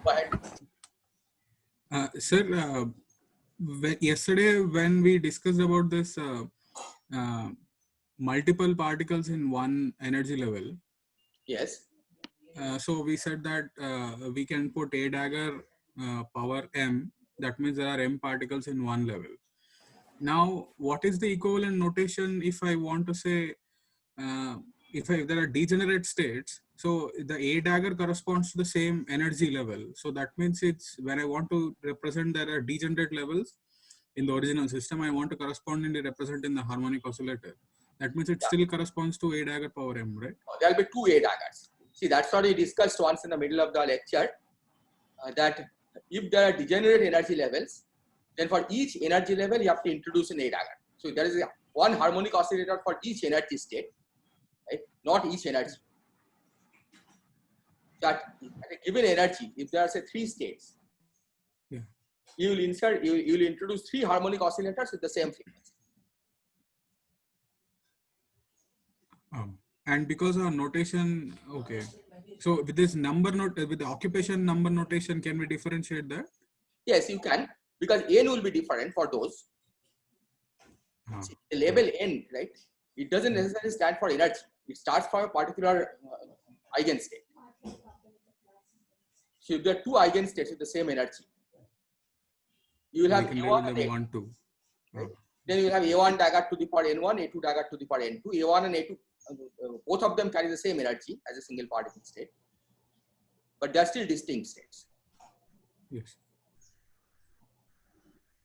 Go ahead. Sir, yesterday when we discussed about this multiple particles in one energy level, Yes. so we said that we can put A dagger power m. That means there are m particles in one level. Now, what is the equivalent notation if I want to say if there are degenerate states? So the A dagger corresponds to the same energy level. So that means it's when I want to represent there are degenerate levels in the original system, I want to correspondingly represent in the harmonic oscillator. That means it still corresponds to A dagger power m, right? There will be two A daggers. See, that's what we discussed once in the middle of the lecture, that if there are degenerate energy levels, then for each energy level, you have to introduce an A dagger. So there is one harmonic oscillator for each energy state, right? Not each energy. So at a given energy, if there are say 3 states, you will introduce 3 harmonic oscillators with the same frequency. And because our notation, okay. So with this number with the occupation number notation, can we differentiate that? Yes, you can, because n will be different for those. See, the label n, right? It doesn't necessarily stand for energy. It starts from a particular eigenstate. So if there are 2 eigenstates with the same energy, you will have A1 and A2. 1, 2. Right? Then you will have A1 dagger to the power N1, A2 dagger to the power N2. A1 and A2, both of them carry the same energy as a single particle state, but they are still distinct states. Yes.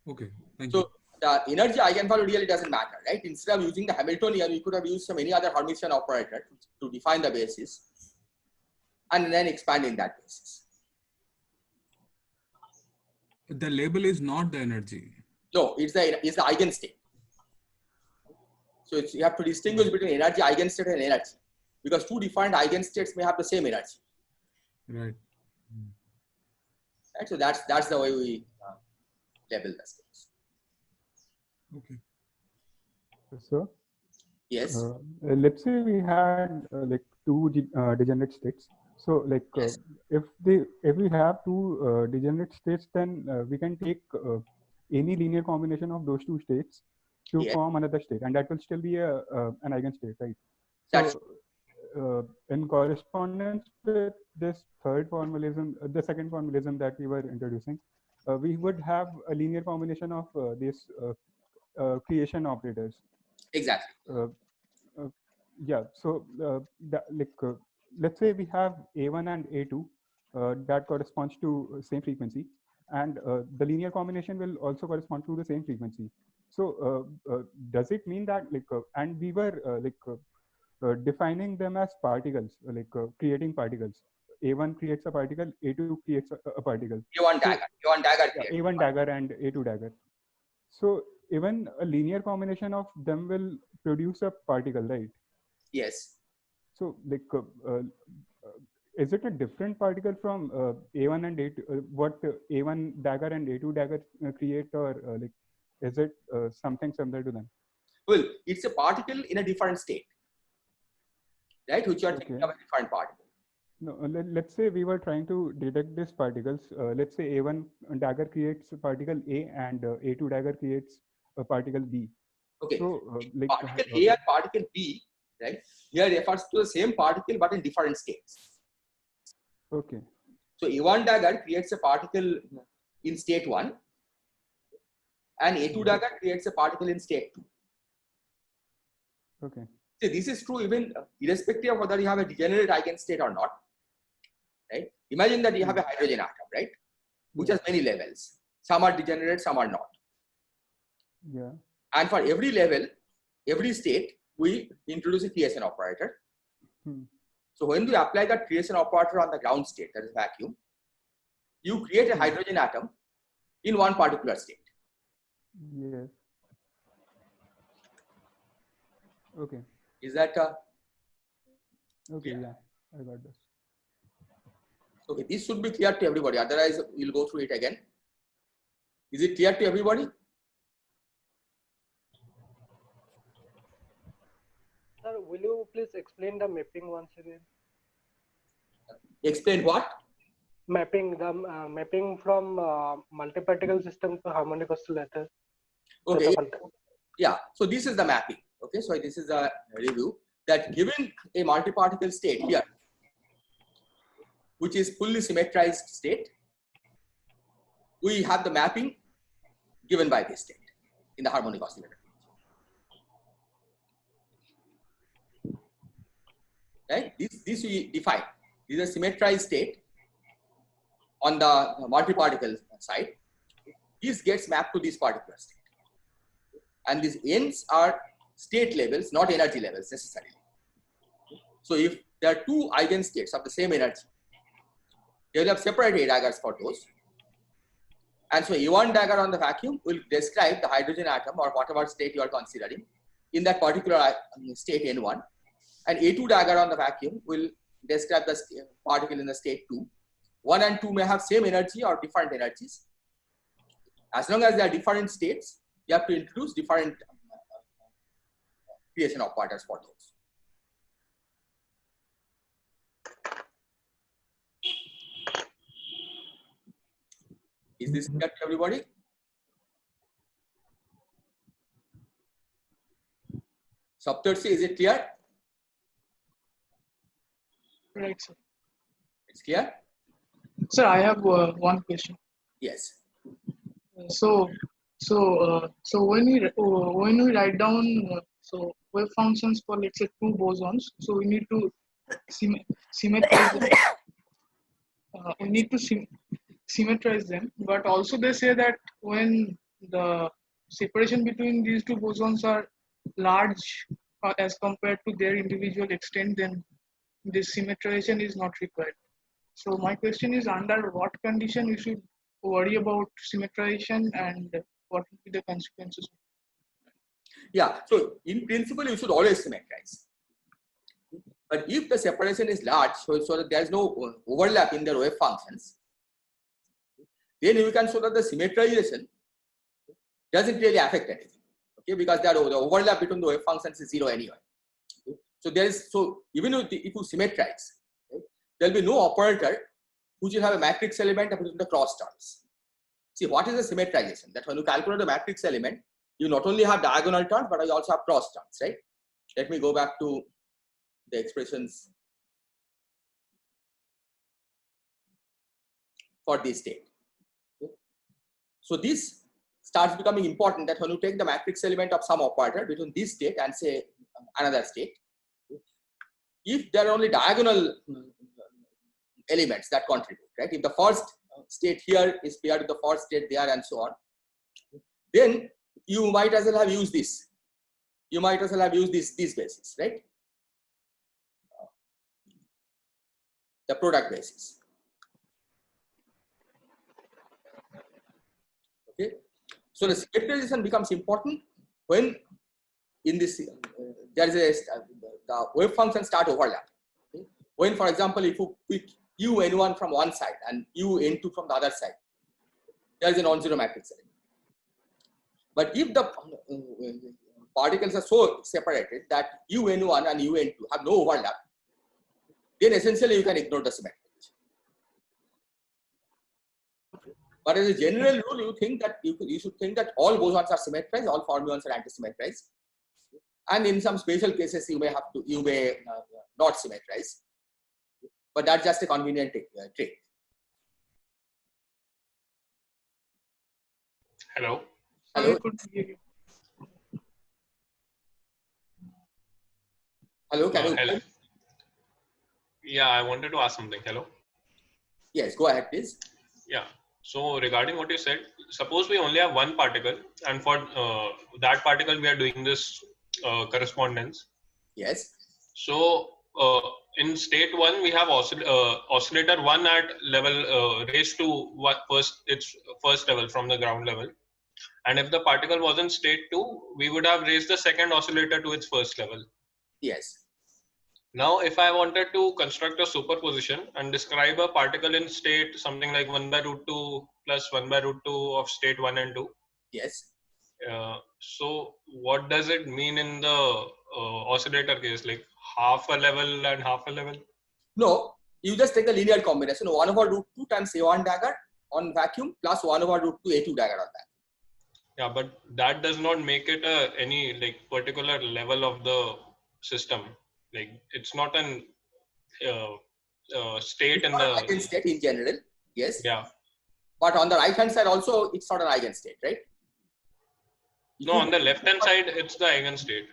Okay. Thank you. So the energy eigenvalue really doesn't matter, right? Instead of using the Hamiltonian, we could have used some any other Hermitian operator to define the basis and then expand in that basis. The label is not the energy. No, it's the eigenstate. So you have to distinguish between energy, eigenstate, and energy, because 2 different eigenstates may have the same energy. Right. Right. So that's the way we label the states. Okay. So yes. Let's say we had like 2 degenerate states. So like yes. if we have 2 degenerate states, then we can take any linear combination of those 2 states to form another state, and that will still be an eigenstate, right? So in correspondence with this third formalism, the second formalism that we were introducing, we would have a linear combination of these creation operators. Exactly. Yeah. So let's say we have A1 and A2 that corresponds to same frequency, and the linear combination will also correspond to the same frequency. So does it mean that and we were defining them as particles, creating particles? A1 creates a particle, A2 creates a particle. A1 dagger, A1 dagger. Yeah, A1 dagger and A2 dagger. So even a linear combination of them will produce a particle, right? Yes. So is it a different particle from A1 and A2? What A1 dagger and A2 dagger create, or is it something similar to them? Well, it's a particle in a different state, right? Which you are thinking of a different particle. No, let's say we were trying to detect these particles. Let's say A1 dagger creates a particle A, and A2 dagger creates a particle B. Okay. So particle A and particle B, right? Here refers to the same particle but in different states. Okay. So A1 dagger creates a particle in state 1, and A2 dagger creates a particle in state 2. Okay. So this is true even irrespective of whether you have a degenerate eigenstate or not. Right? Imagine that you have a hydrogen atom, right? Which has many levels. Some are degenerate, some are not. Yeah. And for every level, every state, we introduce a creation operator. So when we apply that creation operator on the ground state, that is vacuum, you create a hydrogen atom in one particular state. Yes. Okay. Is that okay? Yeah, I got this. Okay, this should be clear to everybody. Otherwise, we'll go through it again. Is it clear to everybody? Sir, will you please explain the mapping once again? Explain what? mapping the mapping from multi-particle system to harmonic oscillator. Okay. Yeah. So this is the mapping. Okay. So this is a review that given a multi-particle state here, which is fully symmetrized state, we have the mapping given by this state in the harmonic oscillator. Right? This we define. This is a symmetrized state on the multi-particle side. This gets mapped to this particular state. And these ends are state levels, not energy levels necessarily. So if there are two eigenstates of the same energy, they will have separate A daggers for those. And so A1 dagger on the vacuum will describe the hydrogen atom or whatever state you are considering in that particular state N1. And A2 dagger on the vacuum will describe the particle in the state 2. 1 and 2 may have same energy or different energies. As long as they are different states, you have to introduce different creation operators for those. Is this clear to everybody? Saptarshi, is it clear? Right, sir. It's clear? Sir, I have one question. Yes. So when we write down wave functions for, let's say, two bosons, so we need to symmetrize them. Symmetrize them, but also they say that when the separation between these two bosons are large as compared to their individual extent, then this symmetrization is not required. So my question is, under what condition we should worry about symmetrization and what will be the consequences? Yeah, so in principle, you should always symmetrize. But if the separation is large, so that there is no overlap in their wave functions, then you can show that the symmetrization doesn't really affect anything. Okay, because the overlap between the wave functions is zero anyway. Okay? So even if you symmetrize, right, there will be no operator which will have a matrix element between the cross terms. See, what is the symmetrization? That when you calculate the matrix element, you not only have diagonal terms, but you also have cross terms, right? Let me go back to the expressions for this state. Okay. So this starts becoming important, that when you take the matrix element of some operator between this state and say another state, if there are only diagonal elements that contribute, right? If the first state here is paired with the first state there and so on, then you might as well have used this. You might as well have used this basis, right? The product basis. Okay. So the symmetrization becomes important when in this there is the wave functions start overlap. Okay. When, for example, if you pick UN1 from one side and UN2 from the other side, there is a non-zero matrix element. But if the particles are so separated that UN1 and UN2 have no overlap, then essentially you can ignore the symmetry. But as a general rule, you think that you should think that all bosons are symmetrized, all fermions are anti-symmetrized, and in some special cases you may not symmetrize. But that's just a convenient trick. Hello. Hello. Hello. Can you? Hello. Yeah, I wanted to ask something. Hello. Yes, go ahead, please. Yeah. So regarding what you said, suppose we only have one particle, and for that particle we are doing this correspondence. Yes. So in state 1 we have oscillator 1 at level raised to its first level from the ground level, and if the particle was in state 2, we would have raised the second oscillator to its first level. Yes. Now, if I wanted to construct a superposition and describe a particle in state something like 1 by root 2 plus 1 by root 2 of state 1 and 2. Yes. So what does it mean in the oscillator case, like half a level and half a level? No, You just take the linear combination 1 over root 2 times A1 dagger on vacuum plus 1 over root 2 A2 dagger on vacuum. Yeah, but that does not make it any like particular level of the system. Like it's not an state It's in not an the eigenstate in general, yes. yeah. But on the right hand side also, it's not an eigenstate, right? If No, you- on the left hand side, it's the eigenstate.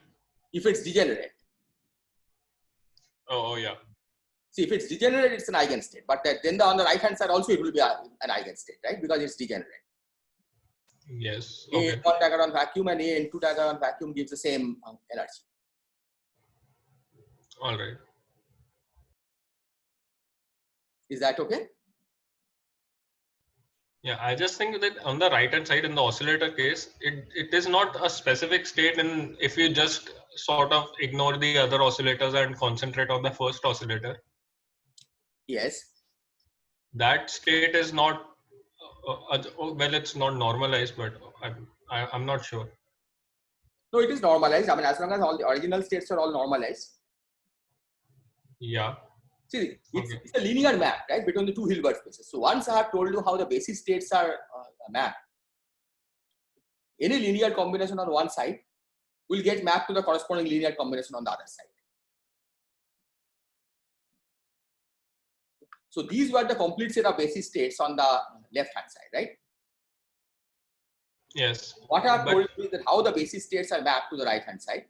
If it's degenerate. Oh yeah. See, if it's degenerate, it's an eigenstate. But then on the right hand side also, it will be an eigenstate, right? Because it's degenerate. Yes. Okay. A1 dagger on vacuum and A2 dagger on vacuum gives the same energy. All right. Is that okay? Yeah, I just think that on the right hand side in the oscillator case, it is not a specific state, and if you just sort of ignore the other oscillators and concentrate on the first oscillator, Yes. that state is not well, it's not normalized, but I'm not sure. No, it is normalized. I mean, as long as all the original states are all normalized. Yeah. See, it's, Okay. it's a linear map, right, between the two Hilbert spaces. So once I have told you how the basis states are mapped, any linear combination on one side will get mapped to the corresponding linear combination on the other side. So these were the complete set of basis states on the left hand side, right? Yes. What I have But- told you is that how the basis states are mapped to the right hand side.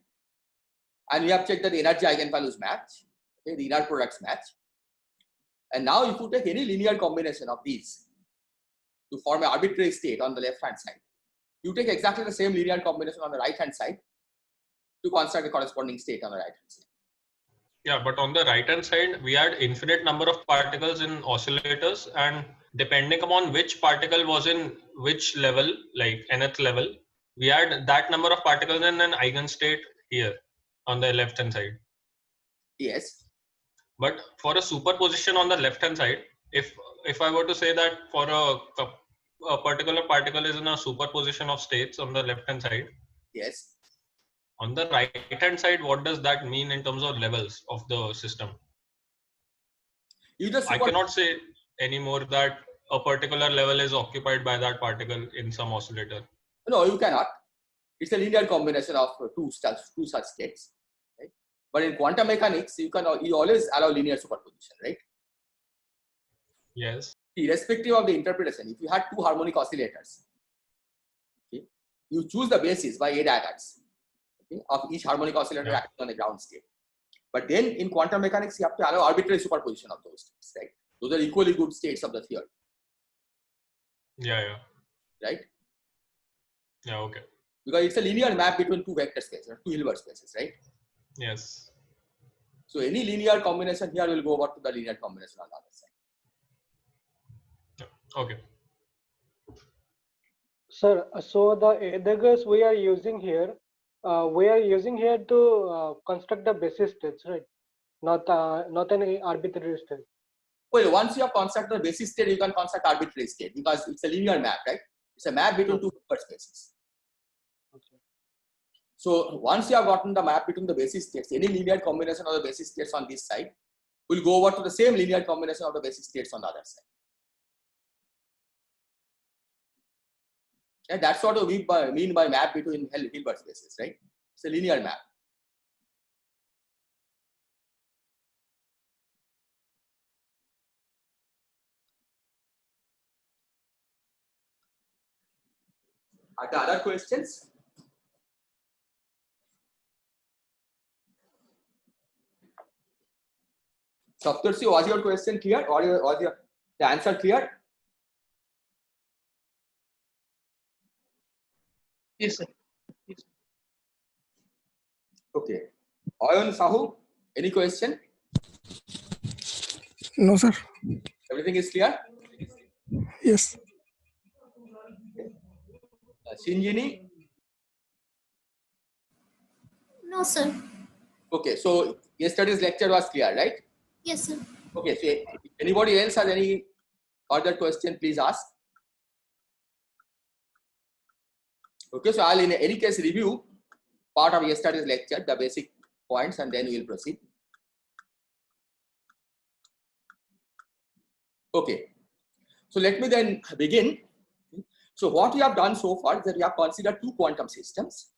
And we have checked that the energy eigenvalues match, okay, the inner products match. And now if you take any linear combination of these to form an arbitrary state on the left hand side, you take exactly the same linear combination on the right hand side to construct the corresponding state on the right hand side. Yeah, but on the right hand side, we had infinite number of particles in oscillators, and depending upon which particle was in which level, like nth level, we had that number of particles in an eigenstate here on the left hand side. Yes. But for a superposition on the left hand side, if I were to say that for a particular particle is in a superposition of states on the left hand side, Yes. on the right hand side, what does that mean in terms of levels of the system? You just I cannot say anymore that a particular level is occupied by that particle in some oscillator. no, you cannot. It's a linear combination of two such states. Right? But in quantum mechanics, you always allow linear superposition, right? Yes. Irrespective of the interpretation, if you had two harmonic oscillators, okay, you choose the basis by A daggers, okay, of each harmonic oscillator Yeah. acting on the ground state. But then in quantum mechanics, you have to allow arbitrary superposition of those states, right? Those are equally good states of the theory, Yeah. Yeah. right? Yeah. Okay. Because it's a linear map between two vector spaces, two Hilbert spaces, right? Yes. So any linear combination here will go over to the linear combination on the other side. Okay. Sir, so the Adagas we are using here to construct the basis states, right? Not any arbitrary state. Well, once you have constructed the basis state, you can construct arbitrary state because it's a linear map, right? It's a map between two Hilbert spaces. Okay. So once you have gotten the map between the basis states, any linear combination of the basis states on this side will go over to the same linear combination of the basis states on the other side. And that's what we mean by map between Hilbert spaces, right? It's a linear map. Are there other questions? Saptarshi, was your question clear or was the answer clear? Yes, sir. Okay. Ayan Sahu, any question? No, sir. Everything is clear? Yes. Shinjini? No, sir. Okay, so yesterday's lecture was clear, right? Yes, sir. Okay, so if anybody else has any further question, please ask. Okay, so I'll in any case review part of yesterday's lecture, the basic points, and then we will proceed. Okay. So let me then begin. So what we have done so far is that we have considered two quantum systems.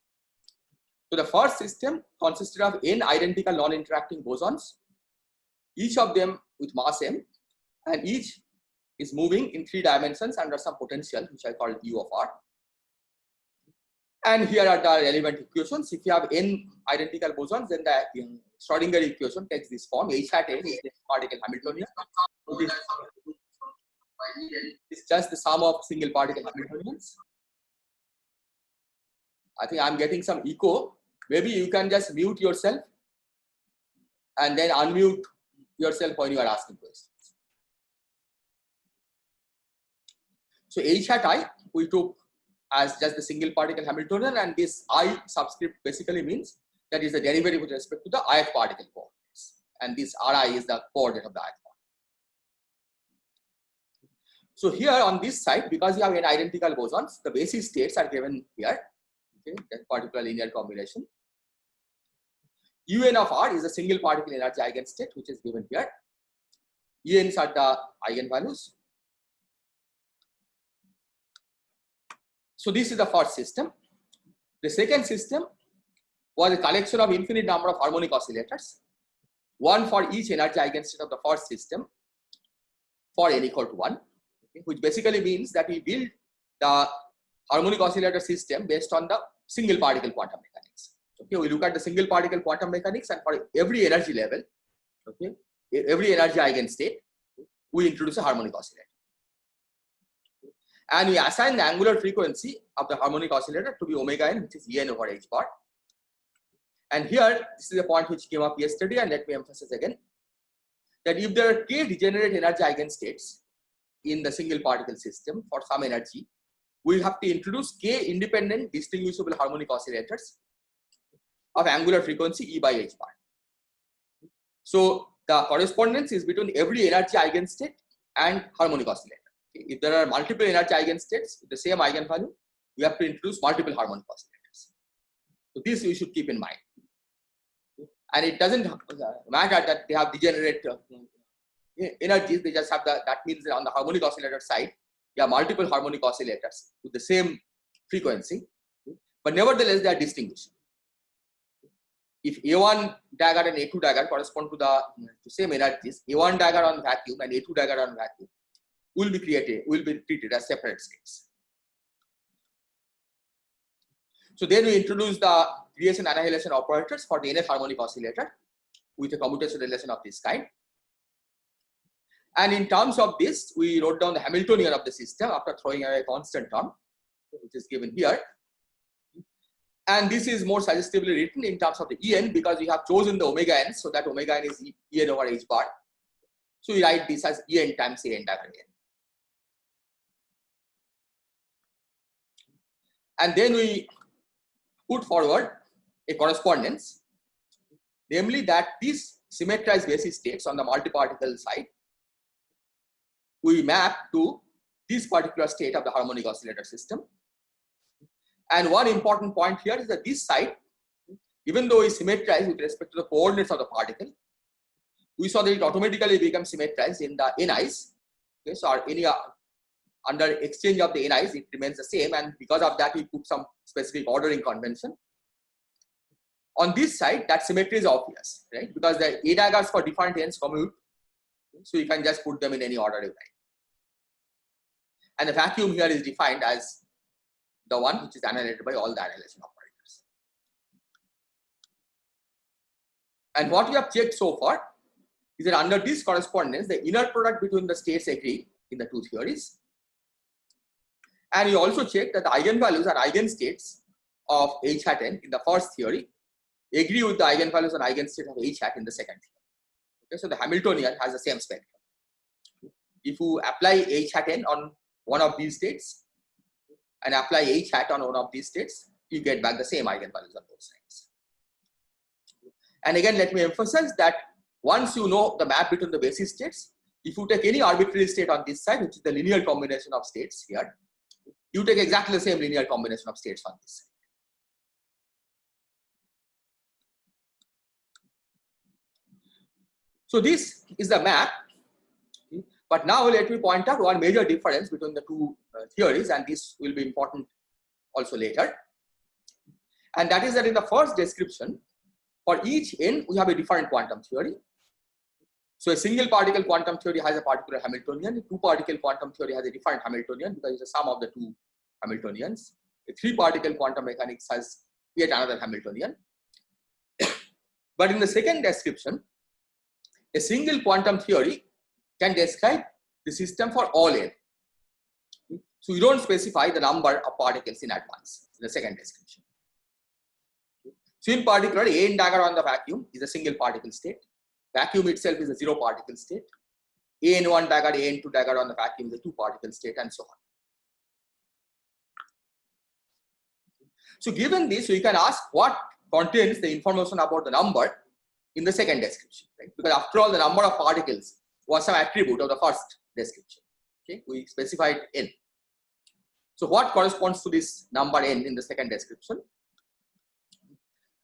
So the first system consisted of n identical non-interacting bosons, each of them with mass m, and each is moving in 3 dimensions under some potential, which I call U of r. And here are the relevant equations. If you have n identical bosons, then the Schrodinger equation takes this form: H hat n is the particle Hamiltonian. So this is just the sum of single particle Hamiltonians. I think I'm getting some echo. Maybe you can just mute yourself and then unmute yourself when you are asking questions. So H hat I we took as just the single particle Hamiltonian, and this I subscript basically means that is the derivative with respect to the ith particle coordinates, and this Ri is the coordinate of the ith particle. So here on this side, because you have n identical bosons, the basis states are given here. Okay, that particular linear combination. Un of r is a single particle energy eigenstate, which is given here. Ens are the eigenvalues. So this is the first system. The second system was a collection of infinite number of harmonic oscillators, one for each energy eigenstate of the first system for n equal to 1, okay, which basically means that we build the harmonic oscillator system based on the single particle quantum mechanics. Okay, we look at the single particle quantum mechanics, and for every energy level, okay, every energy eigenstate, we introduce a harmonic oscillator. And we assign the angular frequency of the harmonic oscillator to be omega n, which is En over h bar. And here, this is a point which came up yesterday, and let me emphasize again that if there are k degenerate energy eigenstates in the single particle system for some energy, we have to introduce k independent distinguishable harmonic oscillators of angular frequency E by h bar. So the correspondence is between every energy eigenstate and harmonic oscillator. If there are multiple energy eigenstates with the same eigenvalue, we have to introduce multiple harmonic oscillators. So this we should keep in mind. And it doesn't matter that they have degenerate energies, they just have that means that on the harmonic oscillator side, you have multiple harmonic oscillators with the same frequency, but nevertheless they are distinguished. If A1 dagger and A2 dagger correspond to the same energies, A1 dagger on vacuum and A2 dagger on vacuum will be treated as separate states. So then we introduce the creation annihilation operators for the nth harmonic oscillator with a commutation relation of this kind. And in terms of this, we wrote down the Hamiltonian of the system after throwing away a constant term, which is given here. And this is more suggestively written in terms of the En, because we have chosen the omega n, so that omega n is En over h bar. So we write this as En times A n dagger n. And then we put forward a correspondence, namely that these symmetrized basis states on the multiparticle side, we map to this particular state of the harmonic oscillator system. And one important point here is that this side, even though is symmetrized with respect to the coordinates of the particle, we saw that it automatically becomes symmetrized in the ni's. Okay, so under exchange of the ni's, it remains the same, and because of that, we put some specific ordering convention. On this side, that symmetry is obvious, right? Because the A daggers for different ends commute, so you can just put them in any order you like. And the vacuum here is defined as the one which is annihilated by all the annihilation operators. And what we have checked so far is that under this correspondence, the inner product between the states agree in the two theories. And we also checked that the eigenvalues and eigenstates of H hat n in the first theory agree with the eigenvalues and eigenstate of H hat in the second theory. Okay, so the Hamiltonian has the same spectrum. If you apply H hat n on one of these states and apply H hat on one of these states, you get back the same eigenvalues on both sides. And again, let me emphasize that once you know the map between the basis states, if you take any arbitrary state on this side, which is the linear combination of states here, you take exactly the same linear combination of states on this side. So this is the map, But now let me point out one major difference between the two theories, and this will be important also later. And that is that in the first description, for each n, we have a different quantum theory. So a single particle quantum theory has a particular Hamiltonian, a two particle quantum theory has a different Hamiltonian because it's the sum of the two Hamiltonians. A three particle quantum mechanics has yet another Hamiltonian. But in the second description, a single quantum theory can describe the system for all n. So you don't specify the number of particles in advance in the second description. So in particular, n dagger on the vacuum is a single particle state. Vacuum itself is a zero particle state. n1 dagger, n2 dagger on the vacuum is a two particle state, and so on. So given this, we can ask what contains the information about the number in the second description, right? Because after all, the number of particles was some attribute of the first description. Okay, we specified n. So what corresponds to this number n in the second description?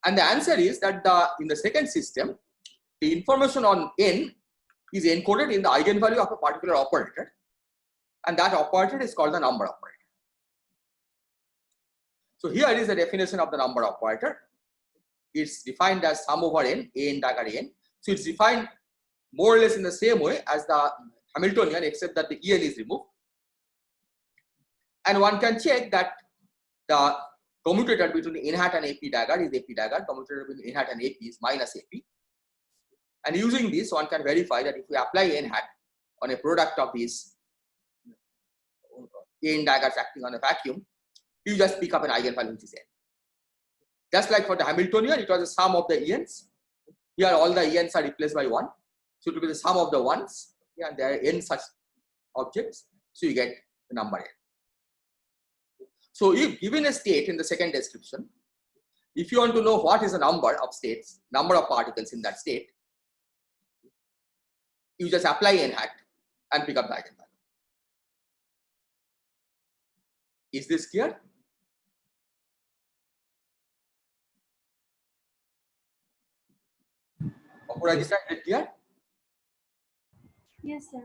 And the answer is that in the second system, the information on n is encoded in the eigenvalue of a particular operator, and that operator is called the number operator. So here is the definition of the number operator. It's defined as sum over n, n dagger n. So it's defined more or less in the same way as the Hamiltonian, except that the en is removed. And one can check that the commutator between n hat and ap dagger is ap dagger, commutator between n hat and ap is minus ap. And using this, one can verify that if we apply n hat on a product of these n daggers acting on a vacuum, you just pick up an eigenvalue which is n. Just like for the Hamiltonian, it was the sum of the ens. Here all the ens are replaced by 1. So it will be the sum of the ones. Yeah, and there are n such objects. So you get the number n. So if given a state in the second description, if you want to know what is the number of states, number of particles in that state, you just apply n hat and pick up the eigenvalue. Is this clear? Apurajita, is it clear? Yes, sir.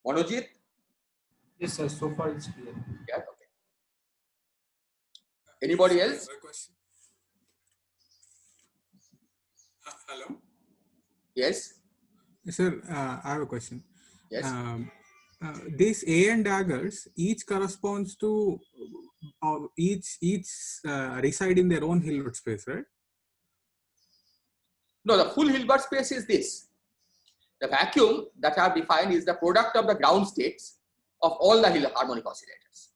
Manojit? Yes, sir. So far it's clear. Yeah, okay. Anybody else? Another question. Hello? Yes. Sir, I have a question. Yes. These AN daggers each corresponds to each reside in their own Hilbert space, right? No, the full Hilbert space is this. The vacuum that I have defined is the product of the ground states of all the harmonic oscillators.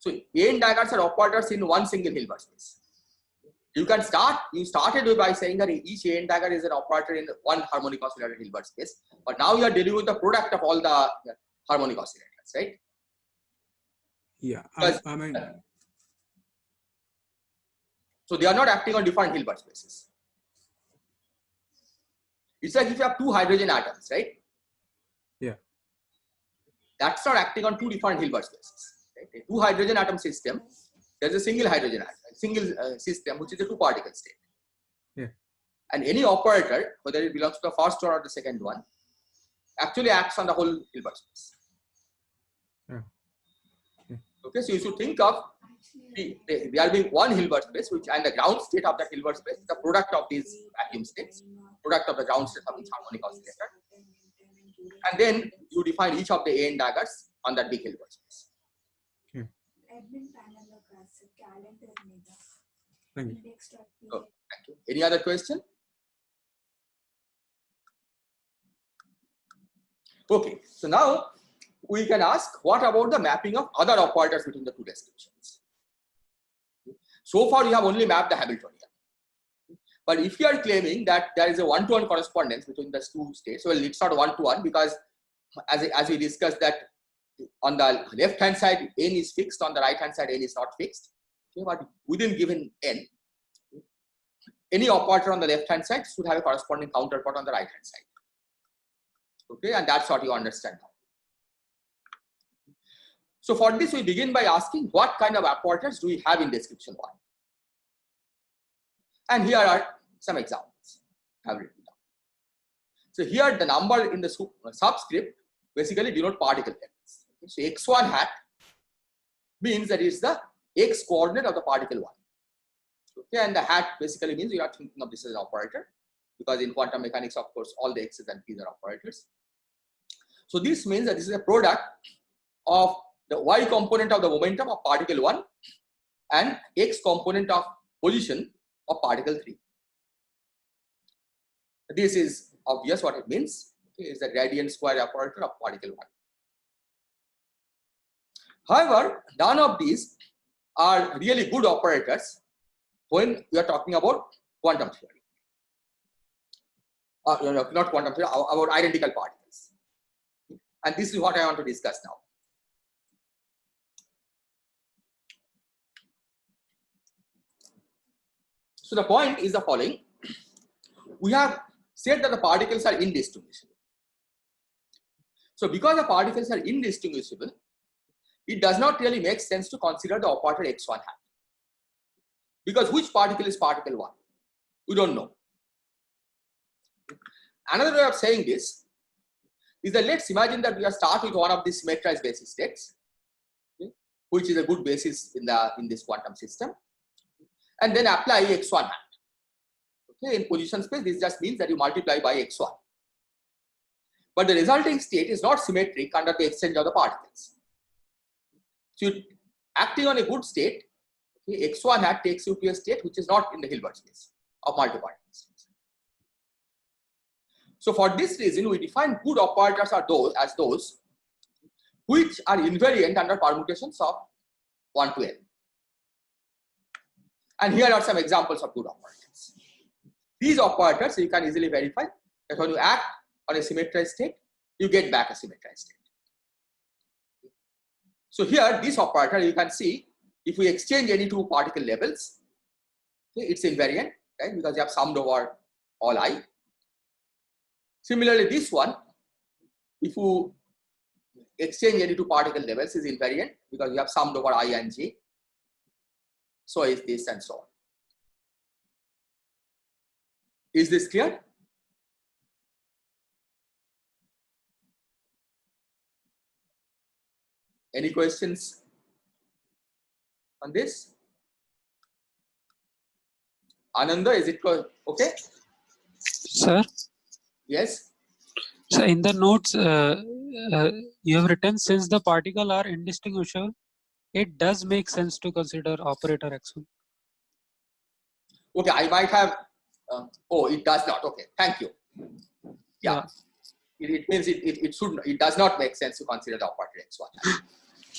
So AN daggers are operators in one single Hilbert space. You started by saying that each AN dagger is an operator in one harmonic oscillator Hilbert space, but now you are dealing with the product of all the harmonic oscillators, right? Yeah, I mean, so they are not acting on different Hilbert spaces. It's like if you have two hydrogen atoms, right? Yeah. That's not acting on two different Hilbert spaces. Right? A two hydrogen atom system, there's a single hydrogen atom, single system which is a two particle state. Yeah. And any operator, whether it belongs to the first one or the second one, actually acts on the whole Hilbert space. Yeah. Yeah. Okay, so you should think of there being one Hilbert space, which and the ground state of that Hilbert space is the product of these vacuum states, product of the ground state of each harmonic oscillator, and then you define each of the AN daggers on that big Hilbert space. Okay. Thank you. Oh, thank you. Any other question? Okay, so now we can ask, what about the mapping of other operators between the two descriptions? So far, you have only mapped the Hamiltonian. But if you are claiming that there is a one-to-one correspondence between the two states, well, it's not one-to-one because as we discussed that on the left-hand side, n is fixed, on the right-hand side, n is not fixed. Okay, but within given n, any operator on the left-hand side should have a corresponding counterpart on the right-hand side. Okay, and that's what you understand now. So for this, we begin by asking what kind of operators do we have in description 1? And here are some examples I have written down. So here the number in the subscript basically denote particle levels. So x1 hat means that it's the x coordinate of the particle 1. Okay, and the hat basically means you are thinking of this as an operator, because in quantum mechanics, of course, all the x's and p's are operators. So this means that this is a product of the y component of the momentum of particle 1 and x component of position of particle 3. This is obvious what it means. Okay, is the gradient square operator of particle 1. However, none of these are really good operators when we are talking about quantum theory. Not quantum theory, about identical particles. And this is what I want to discuss now. So the point is the following. We have said that the particles are indistinguishable. So because the particles are indistinguishable, it does not really make sense to consider the operator x1 hat. Because which particle is particle 1? We don't know. Another way of saying this is that let's imagine that we are start with one of these symmetrized basis states, okay, which is a good basis in this quantum system, and then apply x1 hat. Okay, in position space, this just means that you multiply by x1. But the resulting state is not symmetric under the exchange of the particles. So acting on a good state, okay, x1 hat takes you to a state which is not in the Hilbert space of multi-particle states. So for this reason, we define good operators are those which are invariant under permutations of 1 to n. And here are some examples of good operators. These operators you can easily verify that when you act on a symmetrized state, you get back a symmetrized state. So here, this operator you can see, if we exchange any two particle levels, okay, it's invariant, right? Because you have summed over all I. Similarly, this one, if you exchange any two particle levels, is invariant because you have summed over I and j. So is this and so on. Is this clear? Any questions on this? Ananda, is it okay? Sir? Yes. So in the notes, you have written, since the particle are indistinguishable, it does make sense to consider operator x1. Okay, I might have, oh, it does not. Okay, thank you. Yeah. It means it does not make sense to consider the operator x1.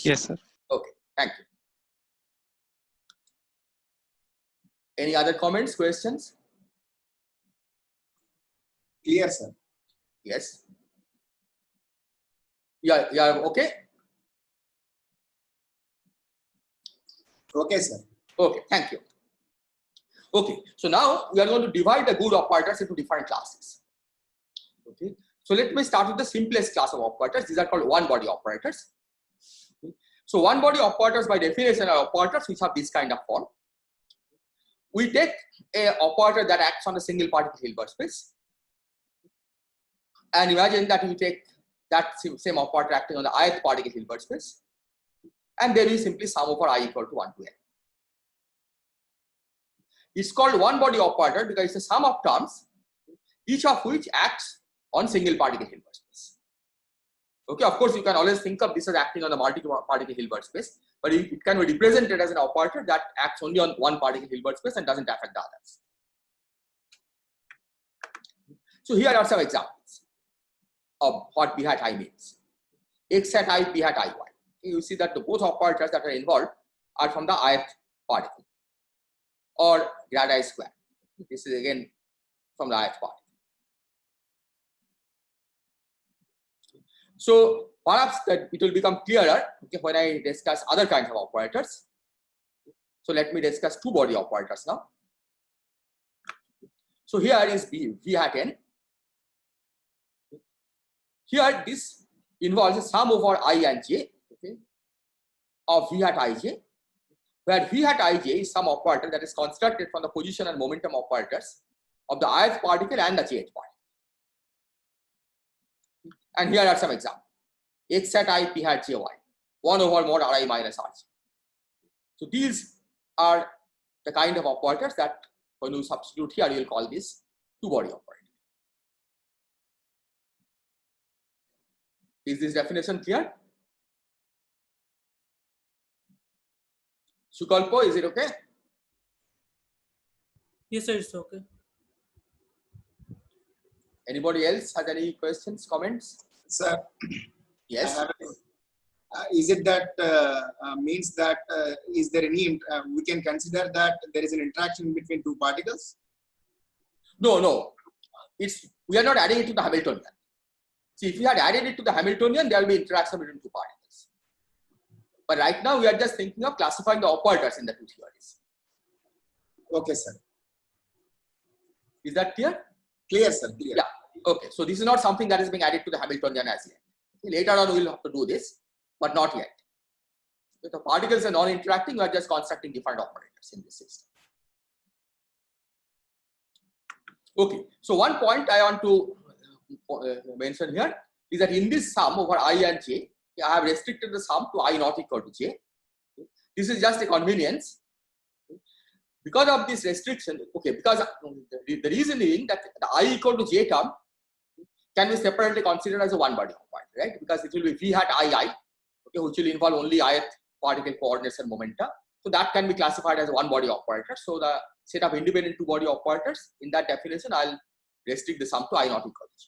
Yes, sir. Okay, thank you. Any other comments, questions? Clear, sir. Yes. Yeah, okay? Okay, sir. Okay, thank you. Okay, so now we are going to divide the good operators into different classes. Okay, so let me start with the simplest class of operators. These are called one-body operators. Okay. So one-body operators by definition are operators which have this kind of form. We take an operator that acts on a single particle Hilbert space, and imagine that we take that same operator acting on the ith particle Hilbert space, and then we simply sum over I equal to 1 to n. It's called one-body operator because it's a sum of terms, each of which acts on single particle Hilbert space. Okay, of course, you can always think of this as acting on the multi-particle Hilbert space, but it can be represented as an operator that acts only on one particle Hilbert space and doesn't affect the others. So here are some examples of what b hat I means. X hat I, b hat I, y. You see that the both operators that are involved are from the ith particle or grad I square. This is again from the ith particle. So perhaps that it will become clearer, okay, when I discuss other kinds of operators. So let me discuss two-body operators now. So here is v hat n. Here this involves a sum over I and j, okay, of v hat ij, where v hat ij is some operator that is constructed from the position and momentum operators of the ith particle and the jth particle. And here are some examples. X hat I, P hat J, Y. 1 over mod Ri minus Rj. So these are the kind of operators that when you substitute here, you will call this two-body operator. Is this definition clear? Sukalpo, is it okay? Yes, sir, it's okay. Anybody else has any questions, comments? Sir, Yes. Is it that means that is there any we can consider that there is an interaction between two particles? No. We are not adding it to the Hamiltonian. See, if we had added it to the Hamiltonian, there will be interaction between two particles. But right now, we are just thinking of classifying the operators in the two theories. Okay, sir. Is that clear? Clear, sir. Clear. Yeah. Okay. So this is not something that is being added to the Hamiltonian as yet. Later on, we will have to do this, but not yet. If the particles are non-interacting, we are just constructing different operators in this system. Okay. So one point I want to mention here is that in this sum over I and J, I have restricted the sum to I not equal to J. This is just a convenience. Because of this restriction, okay, because the reason being that the I equal to J term can be separately considered as a one-body operator, right? Because it will be V hat II, okay, which will involve only ith particle coordinates and momenta. So that can be classified as a one-body operator. So the set of independent two-body operators, in that definition, I'll restrict the sum to I not equal to J.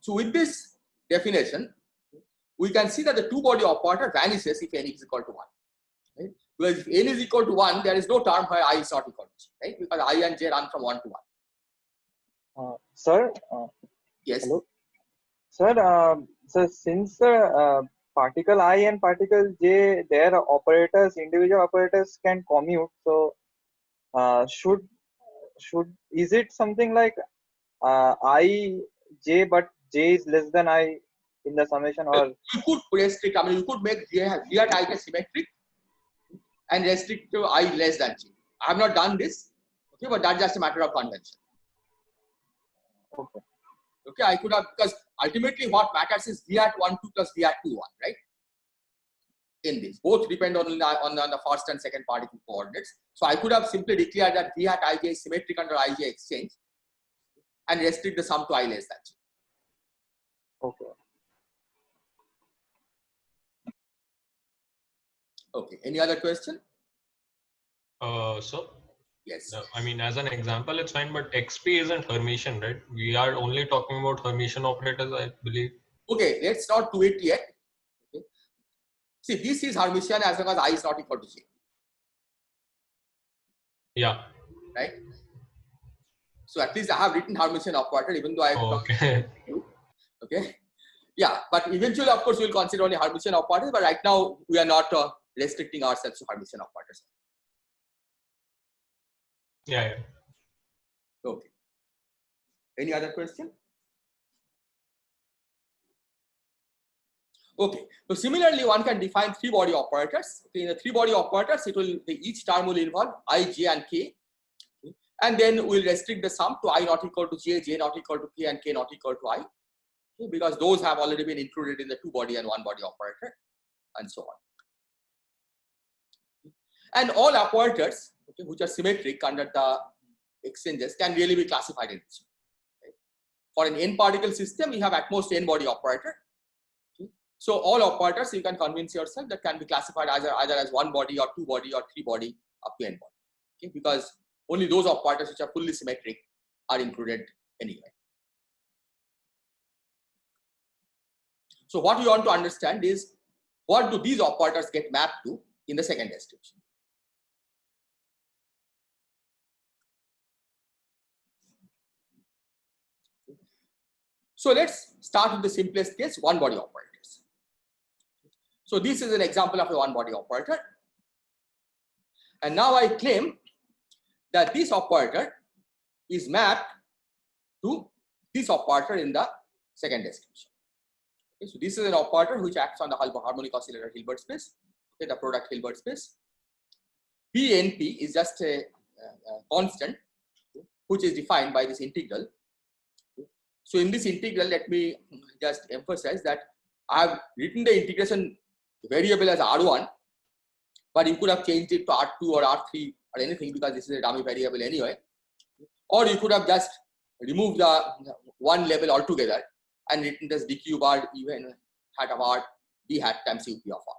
So with this definition, we can see that the two-body operator vanishes if n is equal to 1. Right? Because if n is equal to 1, there is no term where I is not equal to J, right? Because I and J run from 1 to 1. Sir, Yes. hello. Sir, so since particle I and particle J, their operators, individual operators can commute. So, is it something like I J, but J is less than I in the summation, or you could restrict? I mean, you could make J at I symmetric and restrict to I less than J. I have not done this, okay, but that's just a matter of convention. okay. Okay, I could have, because ultimately what matters is V at 1, 2 plus V at 2, 1, right? In this, both depend on the first and second particle coordinates. So I could have simply declared that V at Ij is symmetric under Ij exchange and restrict the sum to I less than J. Okay. Okay, any other question? So Yes. I mean, as an example, it's fine, but XP isn't Hermitian, right? We are only talking about Hermitian operators, I believe. Okay, let's not do it yet. Okay. See, this is Hermitian as long as I is not equal to J. Yeah. Right? So at least I have written Hermitian operator, even though I have Okay. Okay. Yeah, but eventually, of course, we will consider only Hermitian operators, but right now we are not restricting ourselves to Hermitian operators. Yeah. Okay. Any other question? Okay. So similarly, one can define three-body operators. Okay, in the three-body operators, each term will involve I, J, and K, okay, and then we'll restrict the sum to I not equal to J, J not equal to K, and K not equal to I, okay, because those have already been included in the two-body and one-body operator, and so on. And all operators, okay, which are symmetric under the exchanges can really be classified in this way. Right? For an n-particle system, we have at most n-body operator. Okay? So all operators, you can convince yourself, that can be classified either as one body or two body or three body up to n body. Okay? Because only those operators which are fully symmetric are included anyway. So what we want to understand is, what do these operators get mapped to in the second description? So let's start with the simplest case, one body operators. So this is an example of a one body operator. And now I claim that this operator is mapped to this operator in the second description. Okay, so this is an operator which acts on the harmonic oscillator Hilbert space, okay, the product Hilbert space. Pnp is just a constant, okay, which is defined by this integral. So in this integral, let me just emphasize that I have written the integration variable as R1, but you could have changed it to R2 or R3 or anything because this is a dummy variable anyway. Or you could have just removed the one level altogether and written this dq bar even hat of r d hat times up of r.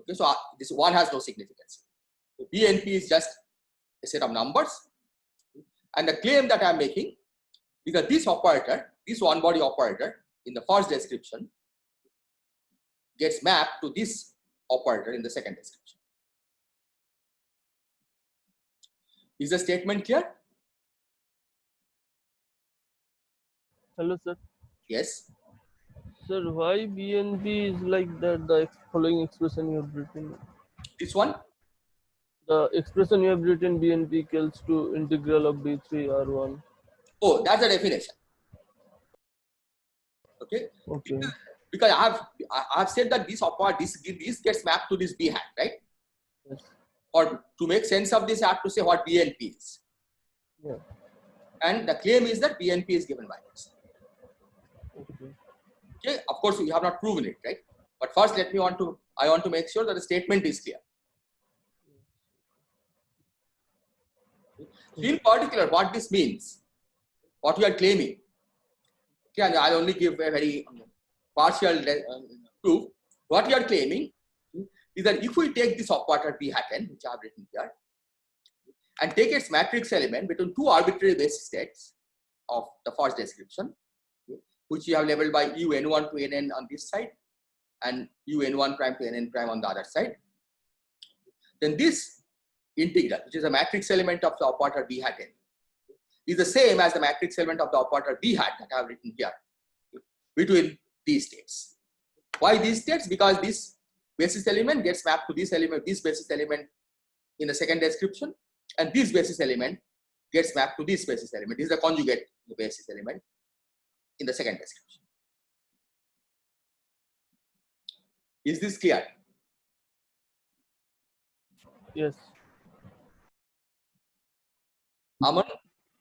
Okay, so this one has no significance. So B and P is just a set of numbers, and the claim that I am making is that this operator, this one body operator in the first description gets mapped to this operator in the second description. Is the statement clear? Hello, sir. Yes. Sir, why BNP is like that? The following expression you have written. This one? The expression you have written BNP equals to integral of D3 R1. Oh, that's the definition. Okay. Okay. Because I have said that this operator, this gets mapped to this B hat, right? Yes. Or to make sense of this, I have to say what BNP is. Yeah. And the claim is that BNP is given by this. Okay. Okay. Of course, we have not proven it, right? But first, I want to make sure that the statement is clear. In particular, what this means, what we are claiming. Okay, and I'll only give a very partial proof. What we are claiming is that if we take this operator B hat n, which I have written here, and take its matrix element between two arbitrary basis states of the first description, which we have labeled by un1 to nn on this side and un1 prime to nn prime on the other side, then this integral, which is a matrix element of the operator B hat n, is the same as the matrix element of the operator B hat that I have written here between these states. Why these states? Because this basis element gets mapped to this element, this basis element in the second description, and this basis element gets mapped to this basis element. This is the conjugate basis element in the second description. Is this clear? Yes. Aman,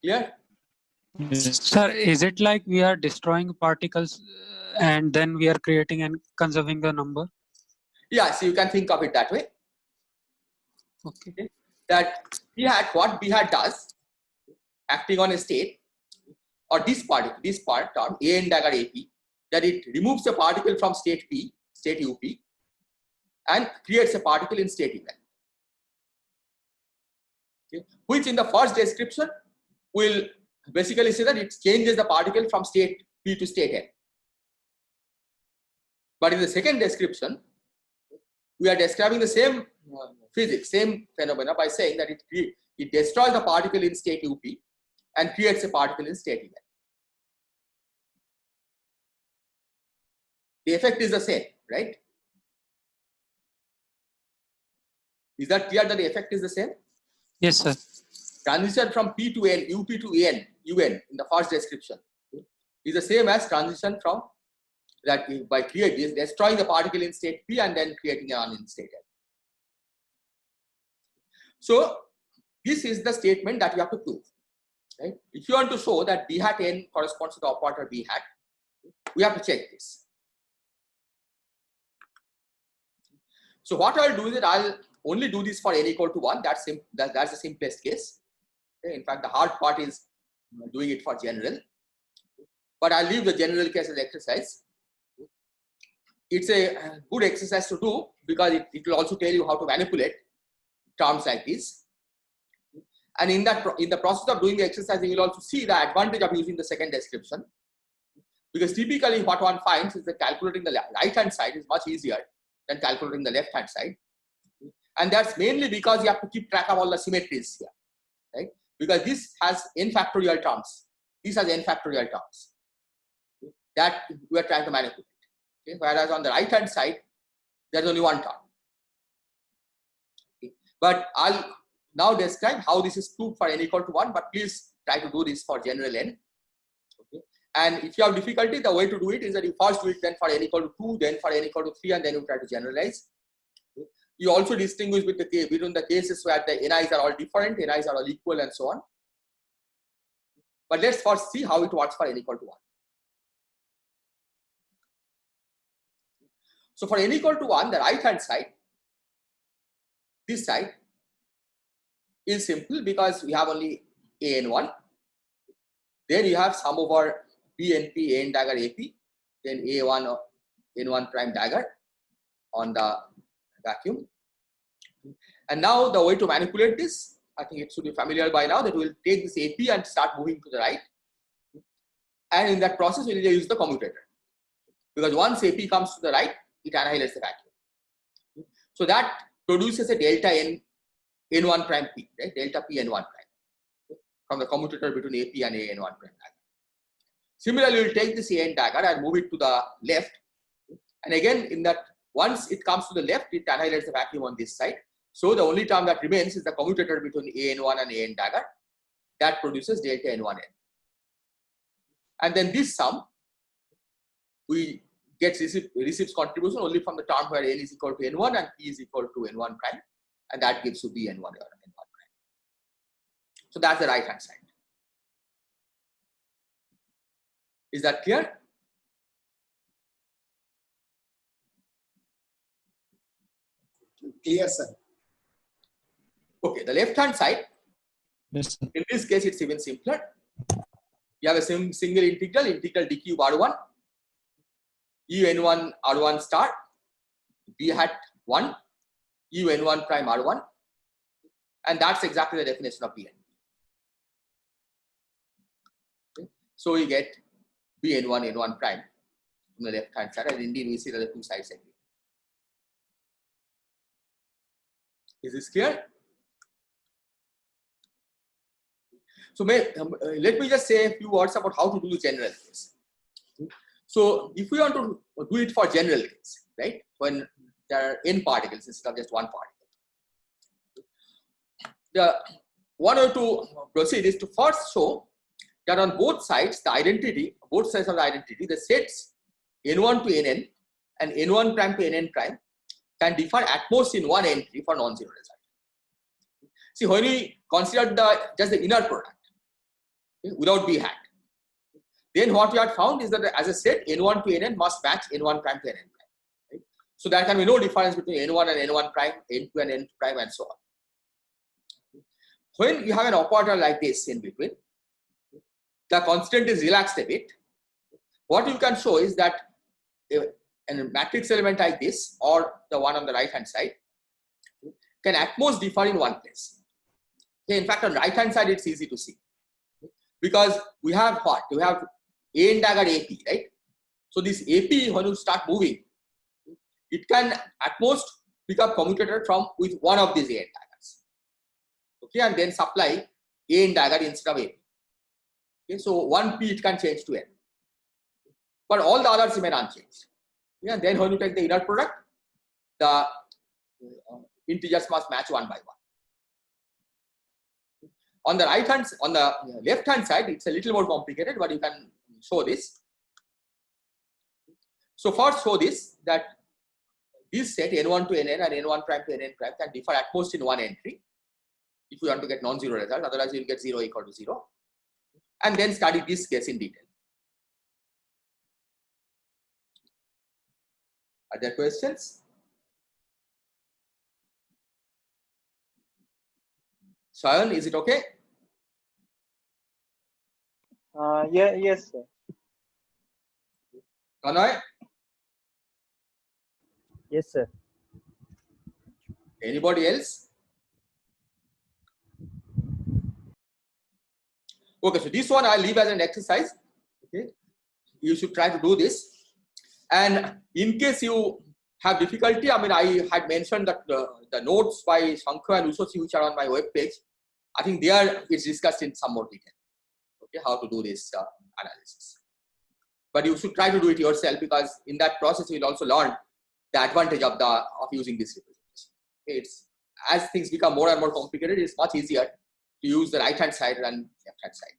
clear? Sir, is it like we are destroying particles and then we are creating and conserving the number? Yeah, so you can think of it that way. Okay. That what B hat does, acting on a state, or this part term, AN dagger AP, that it removes a particle from state P, state UP, and creates a particle in state event. Okay. Which in the first description will basically say that it changes the particle from state P to state N. But in the second description, we are describing the same physics, same phenomena by saying that it destroys the particle in state UP and creates a particle in state event. The effect is the same, right? Is that clear that the effect is the same? Yes, sir. Transition from P to N, UP to UN in the first description is the same as transition from that by destroying the particle in state P and then creating an in state N. So this is the statement that you have to prove, right? If you want to show that B hat N corresponds to the operator B hat, we have to check this. So what I'll do is that I'll only do this for n equal to 1. That's the simplest case. Okay? In fact, the hard part is doing it for general. But I'll leave the general case as exercise. It's a good exercise to do because it will also tell you how to manipulate terms like this. And in the process of doing the exercise, you will also see the advantage of using the second description. Because typically what one finds is that calculating the right hand side is much easier than calculating the left hand side. And that's mainly because you have to keep track of all the symmetries here, right? Because this has n factorial terms. This has n factorial terms that we are trying to manipulate. Okay? Whereas on the right hand side, there's only one term. Okay? But I'll now describe how this is proved for n equal to 1, but please try to do this for general n. Okay? And if you have difficulty, the way to do it is that you first do it then for n equal to 2, then for n equal to 3, and then you try to generalize. Okay? You also distinguish between the cases where the ni's are all different, ni's are all equal, and so on. But let's first see how it works for n equal to 1. So for n equal to 1, the right hand side, this side is simple because we have only a and 1. Then you have sum over b and p, a n dagger ap, then a1 of n1 prime dagger on the vacuum. And now the way to manipulate this, I think it should be familiar by now, that we will take this AP and start moving to the right. And in that process, we will use the commutator. Because once AP comes to the right, it annihilates the vacuum. So that produces a delta n n1 prime p, right? Delta p n1 prime from the commutator between AP and a n1 prime dagger. Similarly, we will take this a n dagger and move it to the left. And again, in that, once it comes to the left, it annihilates the vacuum on this side. So the only term that remains is the commutator between an1 and an dagger that produces delta n1n. And then this sum, we get receives contribution only from the term where n is equal to n1 and p is equal to n1 prime, and that gives you b n1 or n1 prime. So that's the right hand side. Is that clear? Clear, sir. Okay, the left hand side, Yes, sir. in this case, it's even simpler. You have a single integral d cube r1, u n1 r1 star, b hat 1, u n1 prime r1, and that's exactly the definition of bn. Okay. So we get bn1 n1 prime on the left hand side, and indeed we see that the two sides agree. Is this clear? So let me just say a few words about how to do the general case. So if we want to do it for general case, right, when there are n particles instead of just one particle, the one way to proceed is to first show that on both sides, the identity, both sides of the identity, the sets n1 to nn and n1 prime to nn prime can differ at most in one entry for non-zero result. See, when we consider just the inner product, without b hat, then what we have found is that as a set, n1 to nn must match n1 prime to nn prime. Right? So there can be no difference between n1 and n1 prime, n2 and n2 prime, and so on. When you have an operator like this in between, the constant is relaxed a bit. What you can show is that a matrix element like this, or the one on the right hand side, can at most differ in one place. Okay, in fact, on the right hand side, it's easy to see. Because we have what? We have a n dagger AP, right? So this AP, when you start moving, it can at most pick up commutator from with one of these a n daggers. Okay, and then supply a n dagger instead of AP. Okay, so one p it can change to n, but all the others remain unchanged. Okay, and then when you take the inner product, the integers must match one by one. On the right hand, on the left hand side, it's a little more complicated, but you can show this. So first show this, that this set n1 to nn and n1 prime to nn prime can differ at most in one entry if you want to get non-zero result, otherwise you will get 0 equal to 0. And then study this case in detail. Are there questions? Shayan, is it okay? Yes, sir. Kanoy? Yes, sir. Anybody else? Okay, so this one I'll leave as an exercise. Okay, you should try to do this. And in case you have difficulty, I mean, I had mentioned that the notes by Shankha and Usoshi, which are on my web page, I think there it's discussed in some more detail. Okay, how to do this analysis. But you should try to do it yourself, because in that process you will also learn the advantage of using this representation. Okay, it's as things become more and more complicated, it's much easier to use the right hand side than left hand side.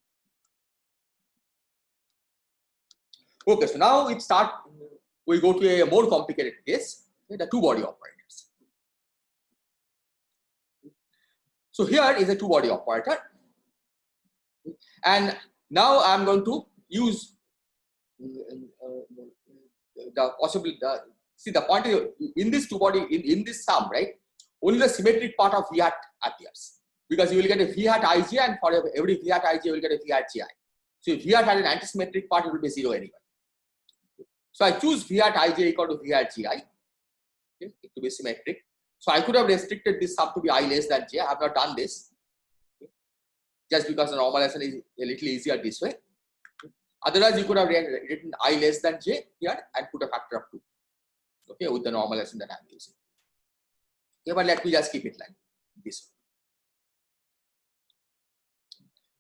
Okay, so now we go to a more complicated case, okay, the two body operators. So here is a two body operator, and Now I'm going to use the possible. See, the point is, in this two body, in this sum, right? Only the symmetric part of V hat appears, because you will get a V hat ij, and for every V hat ij you will get a V hat gi. So if V hat had an antisymmetric part, it will be 0 anyway. So I choose V hat ij equal to V hat gi, okay, to be symmetric. So I could have restricted this sum to be I less than j. I have not done this, okay, just because the normalization is a little easier this way. Otherwise, you could have written I less than j here and put a factor of 2, okay, with the normalization that I am using. Okay, but let me just keep it like this way.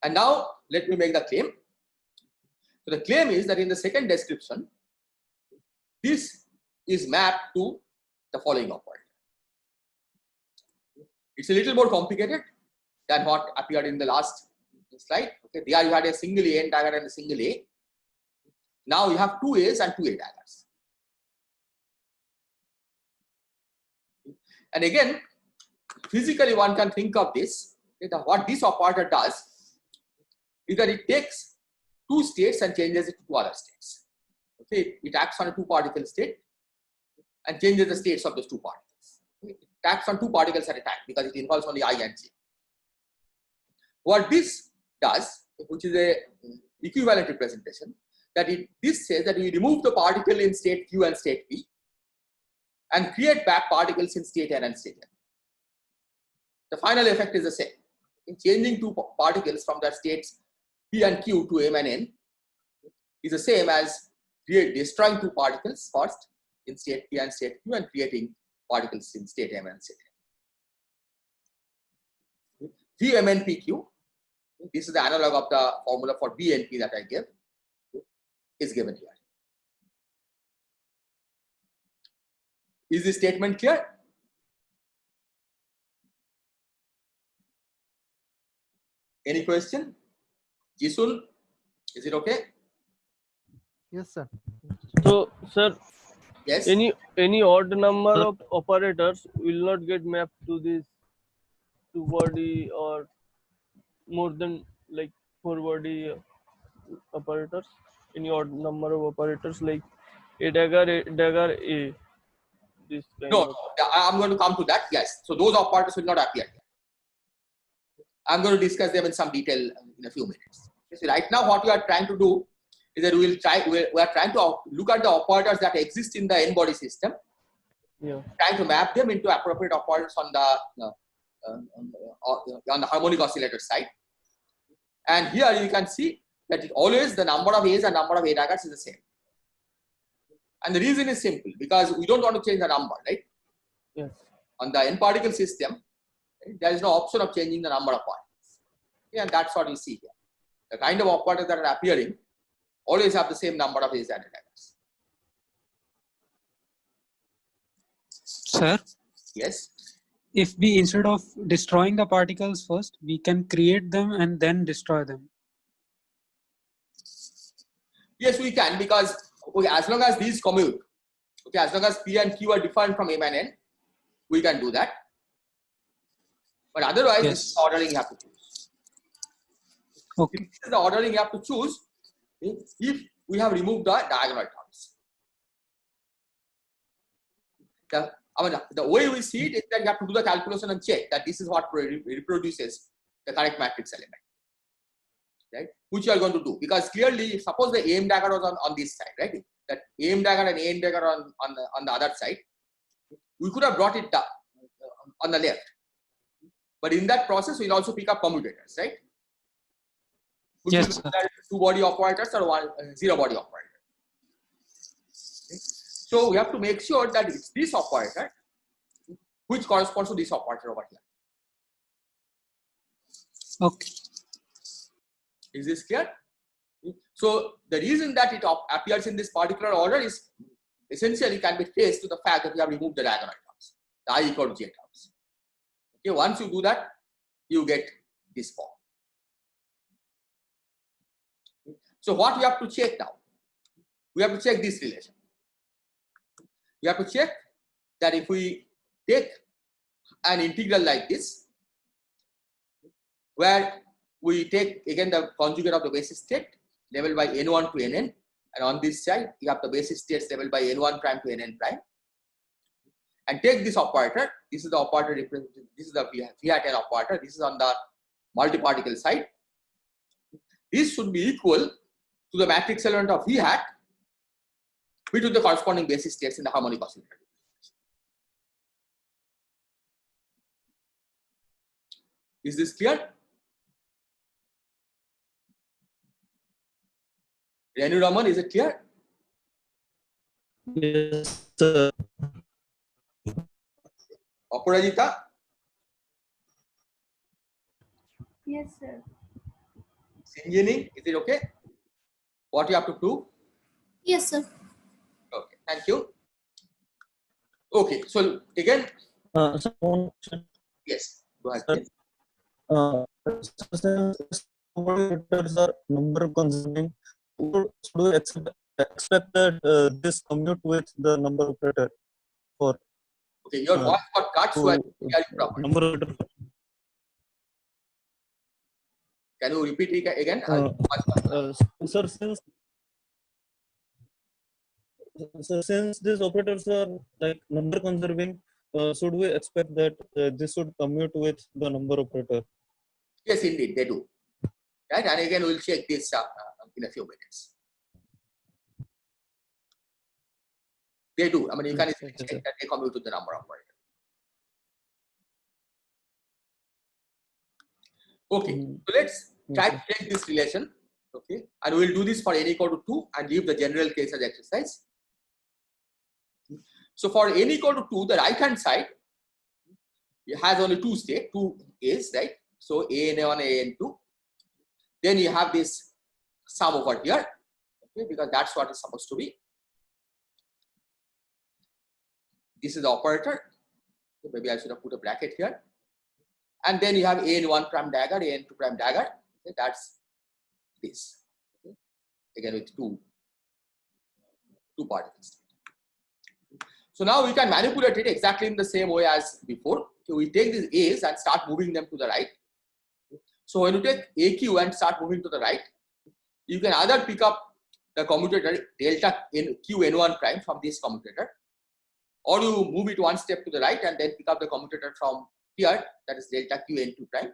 And now let me make the claim. So the claim is that in the second description, this is mapped to the following operator. It's a little more complicated than what appeared in the last slide. Okay, there you had a single AN dagger and a single A. Now you have two A's and two A daggers. And again, physically one can think of this, okay, what this operator does is that it takes two states and changes it to two other states. Okay, it acts on a two-particle state and changes the states of those two particles. Okay, it acts on two particles at a time because it involves only I and j. What this does, which is a equivalent representation, that this says that we remove the particle in state q and state p and create back particles in state n and state n. The final effect is the same. In changing two particles from their states p and q to m and n is the same as destroying two particles first in state p and state q and creating particles in state m and state n. V m n p q, this is the analog of the formula for B and P that I gave, is given here. Is this statement clear? Any question? Jisun, is it okay? Yes, sir. So, sir, yes. Any odd number of operators will not get mapped to this two body or more than like 4 body operators. Any odd number of operators like A dagger, A. This kind No, of. I'm going to come to that. Yes. So those operators will not appear here. I'm going to discuss them in some detail in a few minutes. So right now, what we are trying to do is that we are trying to look at the operators that exist in the n-body system. Yeah. Trying to map them into appropriate operators on the harmonic oscillator side. And here you can see that always the number of A's and number of A daggers is the same. And the reason is simple, because we don't want to change the number, right? Yes. On the n-particle system, right, there is no option of changing the number of particles. Okay, and that's what we see here. The kind of operators that are appearing always have the same number of A's and A daggers. Sir? Yes? If we, instead of destroying the particles first, we can create them and then destroy them. Yes, we can, because okay, as long as these commute, okay, as long as P and Q are defined from M and N, we can do that. But otherwise, Yes. This is the ordering you have to choose. Okay. This is the ordering you have to choose if we have removed the diagonal terms. The way we see it is that you have to do the calculation and check that this is what reproduces the correct matrix element, right? Which you are going to do, because clearly, suppose the AM dagger was on this side, right? That AM dagger and AN dagger on the other side, we could have brought it down on the left. But in that process, we'll also pick up commutators, right? Which Yes, will be two body operators or one zero body operator. Okay. So we have to make sure that it's this operator which corresponds to this operator over here. Okay. Is this clear? So the reason that it appears in this particular order is essentially can be traced to the fact that we have removed the diagonal terms, the I equal to j terms. Okay, once you do that, you get this form. So what we have to check now? We have to check this relation. We have to check that if we take an integral like this, where we take again the conjugate of the basis state level by n1 to nn, and on this side you have the basis states level by n1 prime to nn prime, and take this operator. This is the operator represented. This is the v hat n operator. This is on the multi-particle side. This should be equal to the matrix element of v hat between the corresponding basis states in the harmonic oscillator. Is this clear? Renu Raman, is it clear? Yes, sir. Aparajita? Yes, sir. Sinjini, is it okay? What you have to prove? Yes, sir. Okay, thank you. Okay, so again, yes, go ahead. Please. Since operators are number consuming, should we expect that this commute with the number operator for? Okay, your voice got cut, so I hear you properly. Number operator. Can you repeat it again? Sir, since these operators are like number conserving, should we expect that this should commute with the number operator? Yes, indeed, they do. Right, and again we'll check this in a few minutes. They do. I mean, you can check that they commute with the number operator. Okay, so let's try to take this relation. Okay, and we'll do this for n equal to 2 and leave the general case as exercise. So for n equal to 2, the right hand side it has only two states, two A's, right? So AN1, AN2. Then you have this sum over here, okay, because that's what it's supposed to be. This is the operator. So maybe I should have put a bracket here. And then you have AN1 prime dagger, AN2 prime dagger. Okay, that's this. Okay. Again with two particles. So now we can manipulate it exactly in the same way as before. So we take these A's and start moving them to the right. So when you take AQ and start moving to the right, you can either pick up the commutator delta QN1 prime from this commutator, or you move it one step to the right and then pick up the commutator from here, that is delta QN2 prime.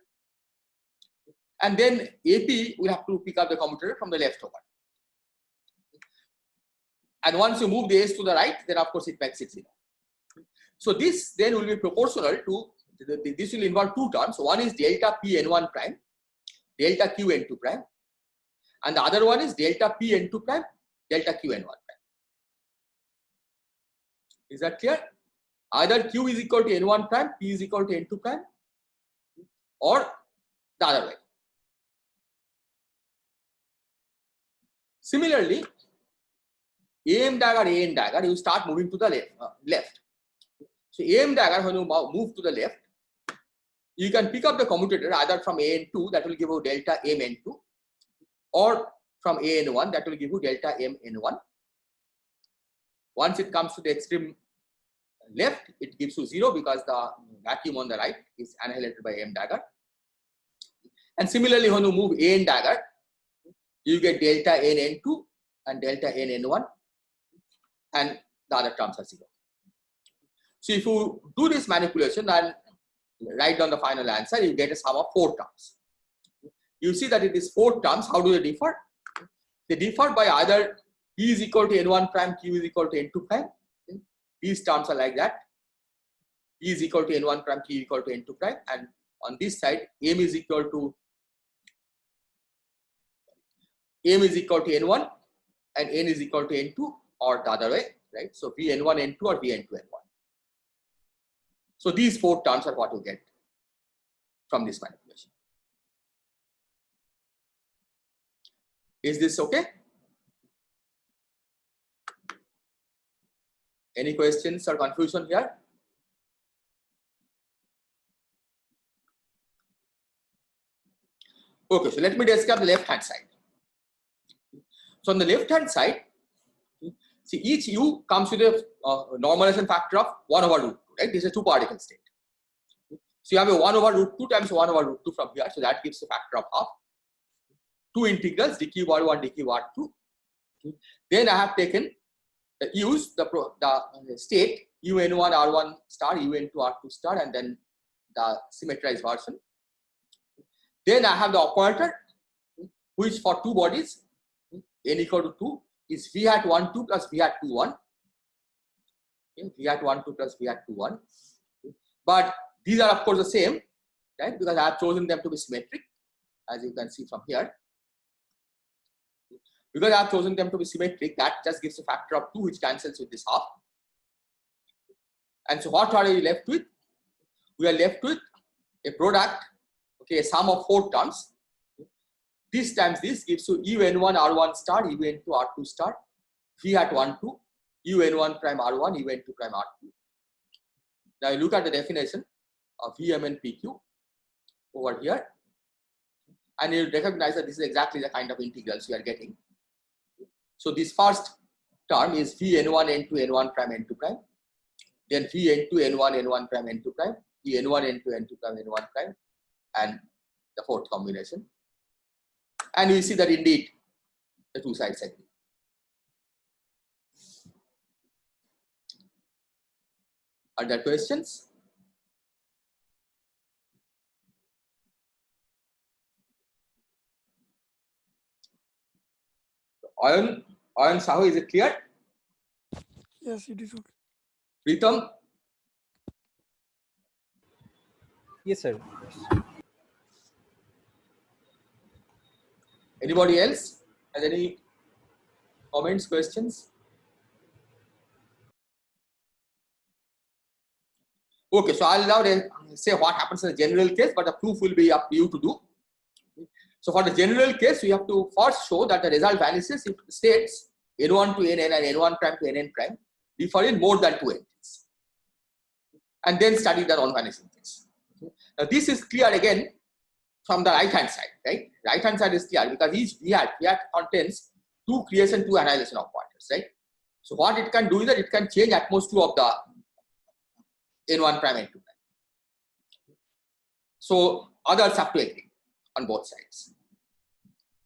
And then AP will have to pick up the commutator from the left over. And once you move the A's to the right, then of course it makes it 0. So this then will be proportional to, this will involve two terms. One is delta Pn1 prime, delta Qn2 prime, and the other one is delta Pn2 prime, delta Qn1 prime. Is that clear? Either Q is equal to N1 prime, P is equal to N2 prime, or the other way. Similarly, AM dagger, AN dagger, you start moving to the left. So AM dagger, when you move to the left, you can pick up the commutator either from AN2, that will give you delta MN2, or from AN1, that will give you delta MN1. Once it comes to the extreme left, it gives you 0 because the vacuum on the right is annihilated by AM dagger. And similarly, when you move AN dagger, you get delta NN2 and delta NN1, and the other terms are 0. So if you do this manipulation and write down the final answer, you get a sum of 4 terms. You see that it is 4 terms. How do they differ? They differ by either P is equal to N1 prime, Q is equal to N2 prime. These terms are like that. P is equal to N1 prime, Q is equal to N2 prime, and on this side, M is equal to N1 and N is equal to N2, or the other way, right? So Vn1 N2 or Vn2 N1. So these 4 terms are what you get from this manipulation. Is this okay? Any questions or confusion here? Okay, so let me discuss the left hand side. So on the left hand side, see each U comes with a normalization factor of 1 over root 2, right? This is a 2 particle state. So you have a 1 over root 2 times 1 over root 2 from here, so that gives a factor of half. two integrals d cube r1 d cube r2. Then I have taken use the state un1 r1 star un2 r2 star and then the symmetrized version. Then I have the operator which for two bodies n equal to 2 is v hat 1 2 plus v hat 2 1. V hat 1 2 plus v hat 2 1. But these are of course the same, right? Because I have chosen them to be symmetric, as you can see from here. Because I have chosen them to be symmetric, that just gives a factor of 2 which cancels with this half. And so what are we left with? We are left with a product, okay, a sum of 4 terms. This times this gives you un1 r1 star, un2 r2 star, v hat 1 2, un1 prime r1, un2 prime r2. Now you look at the definition of Vm and PQ over here, and you recognize that this is exactly the kind of integrals you are getting. So this first term is Vn1 n2 n1 prime n2 prime, then Vn2 n1 n1 prime n2 prime, Vn1 n2 n2 prime n1 prime, and the fourth combination. And we see that indeed the two sides agree. Are there questions? Ayan Sahu, is it clear? Yes, it is okay. Pritam? Yes, sir. Anybody else has any comments, questions? Okay, so I'll now say what happens in the general case, but the proof will be up to you to do. So for the general case, we have to first show that the result vanishes if states n1 to nn and n1 prime to nn prime differ in more than 2 entities, and then study the non-vanishing case. Now this is clear again from the right hand side, right? Right hand side is clear because each v hat contains 2 creation, 2 annihilation operators, right? So what it can do is that it can change at most 2 of the n1 prime n2 prime. So others have to agree on both sides.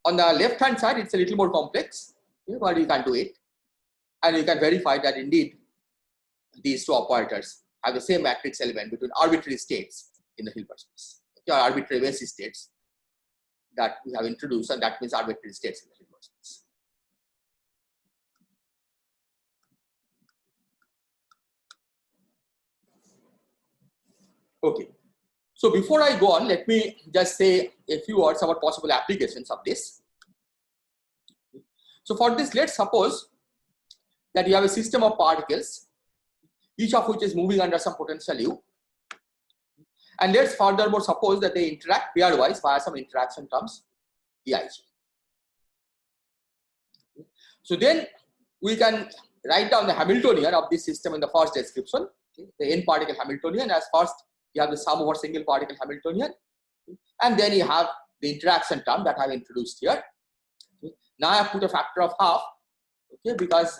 On the left hand side, it's a little more complex, but you can do it, and you can verify that indeed these 2 operators have the same matrix element between arbitrary states in the Hilbert space, okay, or arbitrary basis states that we have introduced, and that means arbitrary states in the Hilbert space. Okay. So before I go on, let me just say a few words about possible applications of this. So for this, let's suppose that you have a system of particles, each of which is moving under some potential U. And let's furthermore suppose that they interact pairwise via some interaction terms Vij. So then we can write down the Hamiltonian of this system in the first description, okay, the n particle Hamiltonian. As first you have the sum over single particle Hamiltonian, and then you have the interaction term that I have introduced here. Okay. Now I have put a factor of half, okay, because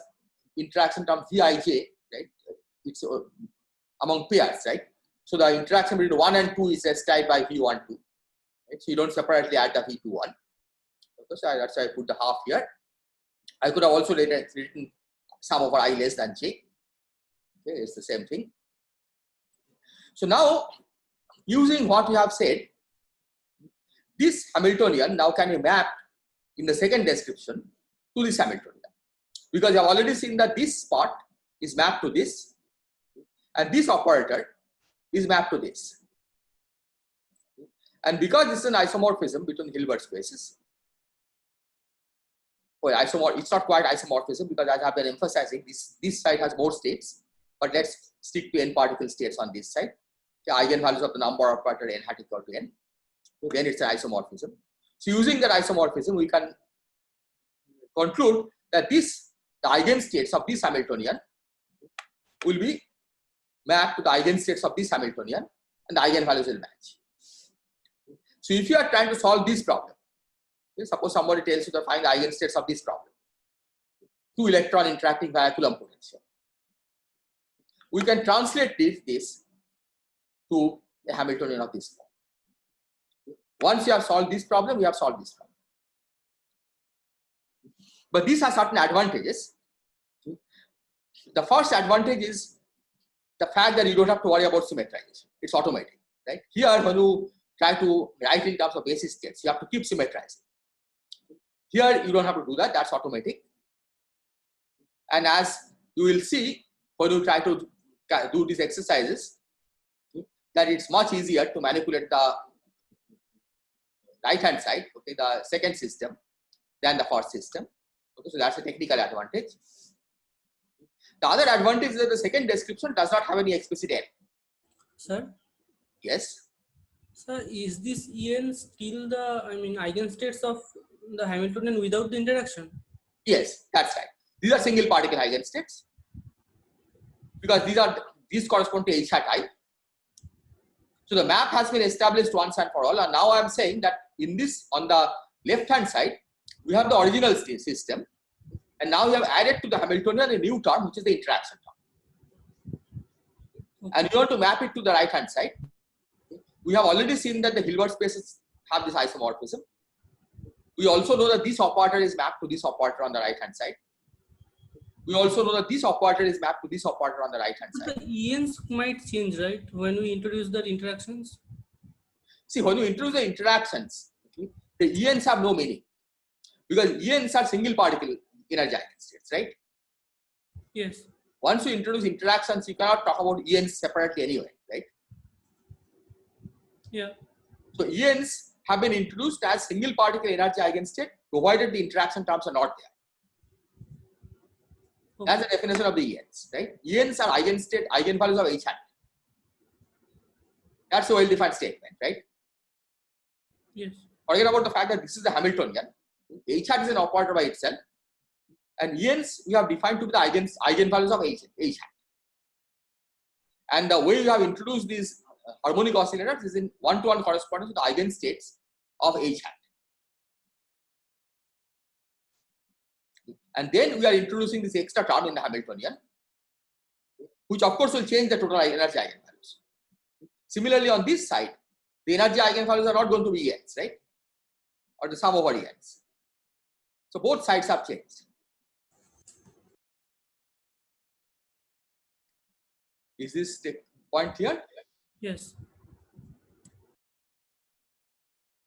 interaction term Vij, right, it's among pairs, right? So the interaction between 1 and 2 is excited by V12, right? So you don't separately add the V21. Okay, so that's why I put the half here. I could have also later written sum over I less than j. Okay, it's the same thing. So now, using what we have said, this Hamiltonian now can be mapped in the second description to this Hamiltonian, because you have already seen that this part is mapped to this, and this operator is mapped to this. And because this is an isomorphism between Hilbert spaces, well, it's not quite isomorphism, because as I have been emphasizing, this side has more states, but let's stick to n particle states on this side. The eigenvalues of the number operator n hat equal to n. So then it's an isomorphism. So using that isomorphism, we can conclude that the eigenstates of this Hamiltonian will be mapped to the eigenstates of this Hamiltonian, and the eigenvalues will match. So if you are trying to solve this problem, okay, suppose somebody tells you to find the eigenstates of this problem, 2 electron interacting via Coulomb potential, we can translate this to the Hamiltonian of this form. Once you have solved this problem, we have solved this problem. But these are certain advantages. The first advantage is the fact that you don't have to worry about symmetrization. It's automatic, right? Here, when you try to write in terms of basis states, you have to keep symmetrizing. Here, you don't have to do that. That's automatic. And as you will see, when you try to do these exercises, that it's much easier to manipulate the right-hand side, okay, the second system, than the first system. Okay, so that's a technical advantage. The other advantage is that the second description does not have any explicit n. Sir? Yes? Sir, is this En still the, eigenstates of the Hamiltonian without the interaction? Yes, that's right. These are single particle eigenstates because these correspond to H hat I. So the map has been established once and for all, and now I am saying that in this, on the left-hand side, we have the original system, and now we have added to the Hamiltonian a new term, which is the interaction term. Okay. And you want to map it to the right-hand side. We have already seen that the Hilbert spaces have this isomorphism. We also know that this operator is mapped to this operator on the right-hand side. We also know that this operator is mapped to this operator on the right-hand side. The ENs might change, right, when we introduce the interactions? See, when you introduce the interactions, okay, the ENs have no meaning because ENs are single particle energy eigenstates, right? Yes. Once you introduce interactions, you cannot talk about ENs separately anyway, right? Yeah. So ENs have been introduced as single particle energy eigenstate provided the interaction terms are not there. Okay. That's the definition of the ENs, right? ENs are eigenstate, eigenvalues of H hat. That's a well-defined statement, right? Yes. Forget about the fact that this is the Hamiltonian. H hat is an operator by itself. And ENs we have defined to be the eigenvalues of H hat. And the way you have introduced these harmonic oscillators is in one-to-one correspondence with the eigenstates of H hat. And then we are introducing this extra term in the Hamiltonian, which of course will change the total energy eigenvalues. Similarly, on this side, the energy eigenvalues are not going to be ENs, right? Or the sum over ENs. So both sides have changed. Is this the point here? Yes.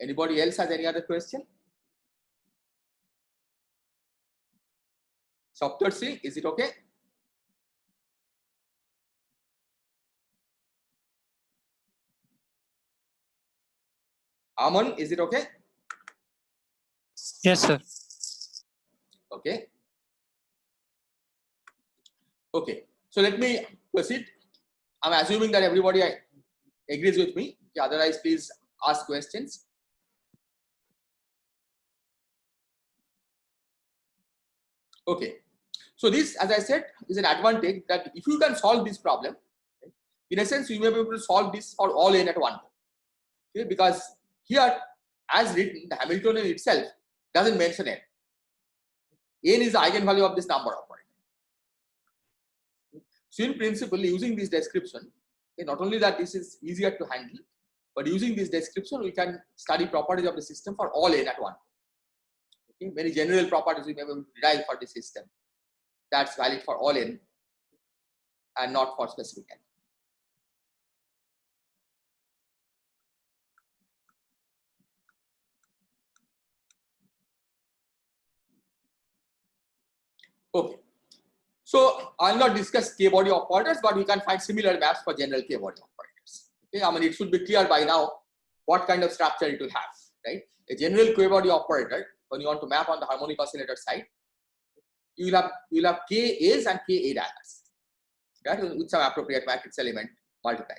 Anybody else has any other question? Saptarshi, is it okay? Aman, is it okay? Yes, sir. Okay. Okay. So let me proceed. I'm assuming that everybody agrees with me. Okay, otherwise, please ask questions. Okay. So this, as I said, is an advantage that if you can solve this problem, in a sense, you may be able to solve this for all n at one go. Okay, because here, as written, the Hamiltonian itself doesn't mention n. N is the eigenvalue of this number operator. So in principle, using this description, okay, not only that this is easier to handle, but using this description, we can study properties of the system for all n at one go. Okay, many general properties we may be able to derive for the system. That's valid for all n and not for specific n. Okay. So I'll not discuss k-body operators, but we can find similar maps for general k-body operators. Okay, I mean it should be clear by now what kind of structure it will have, right? A general k-body operator, when you want to map on the harmonic oscillator side, you will have K-A's and K-A daggers, right? With some appropriate matrix element multiplied.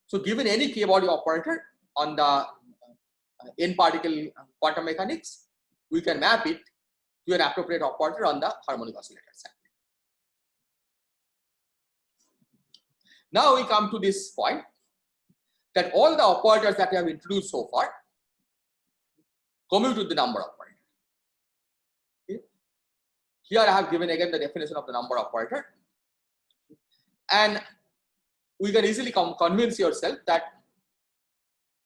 So given any k-body operator on the n-particle quantum mechanics, we can map it to an appropriate operator on the harmonic oscillator side. Now we come to this point that all the operators that we have introduced so far commute with the number operator. Okay. Here I have given again the definition of the number operator, and we can easily convince yourself that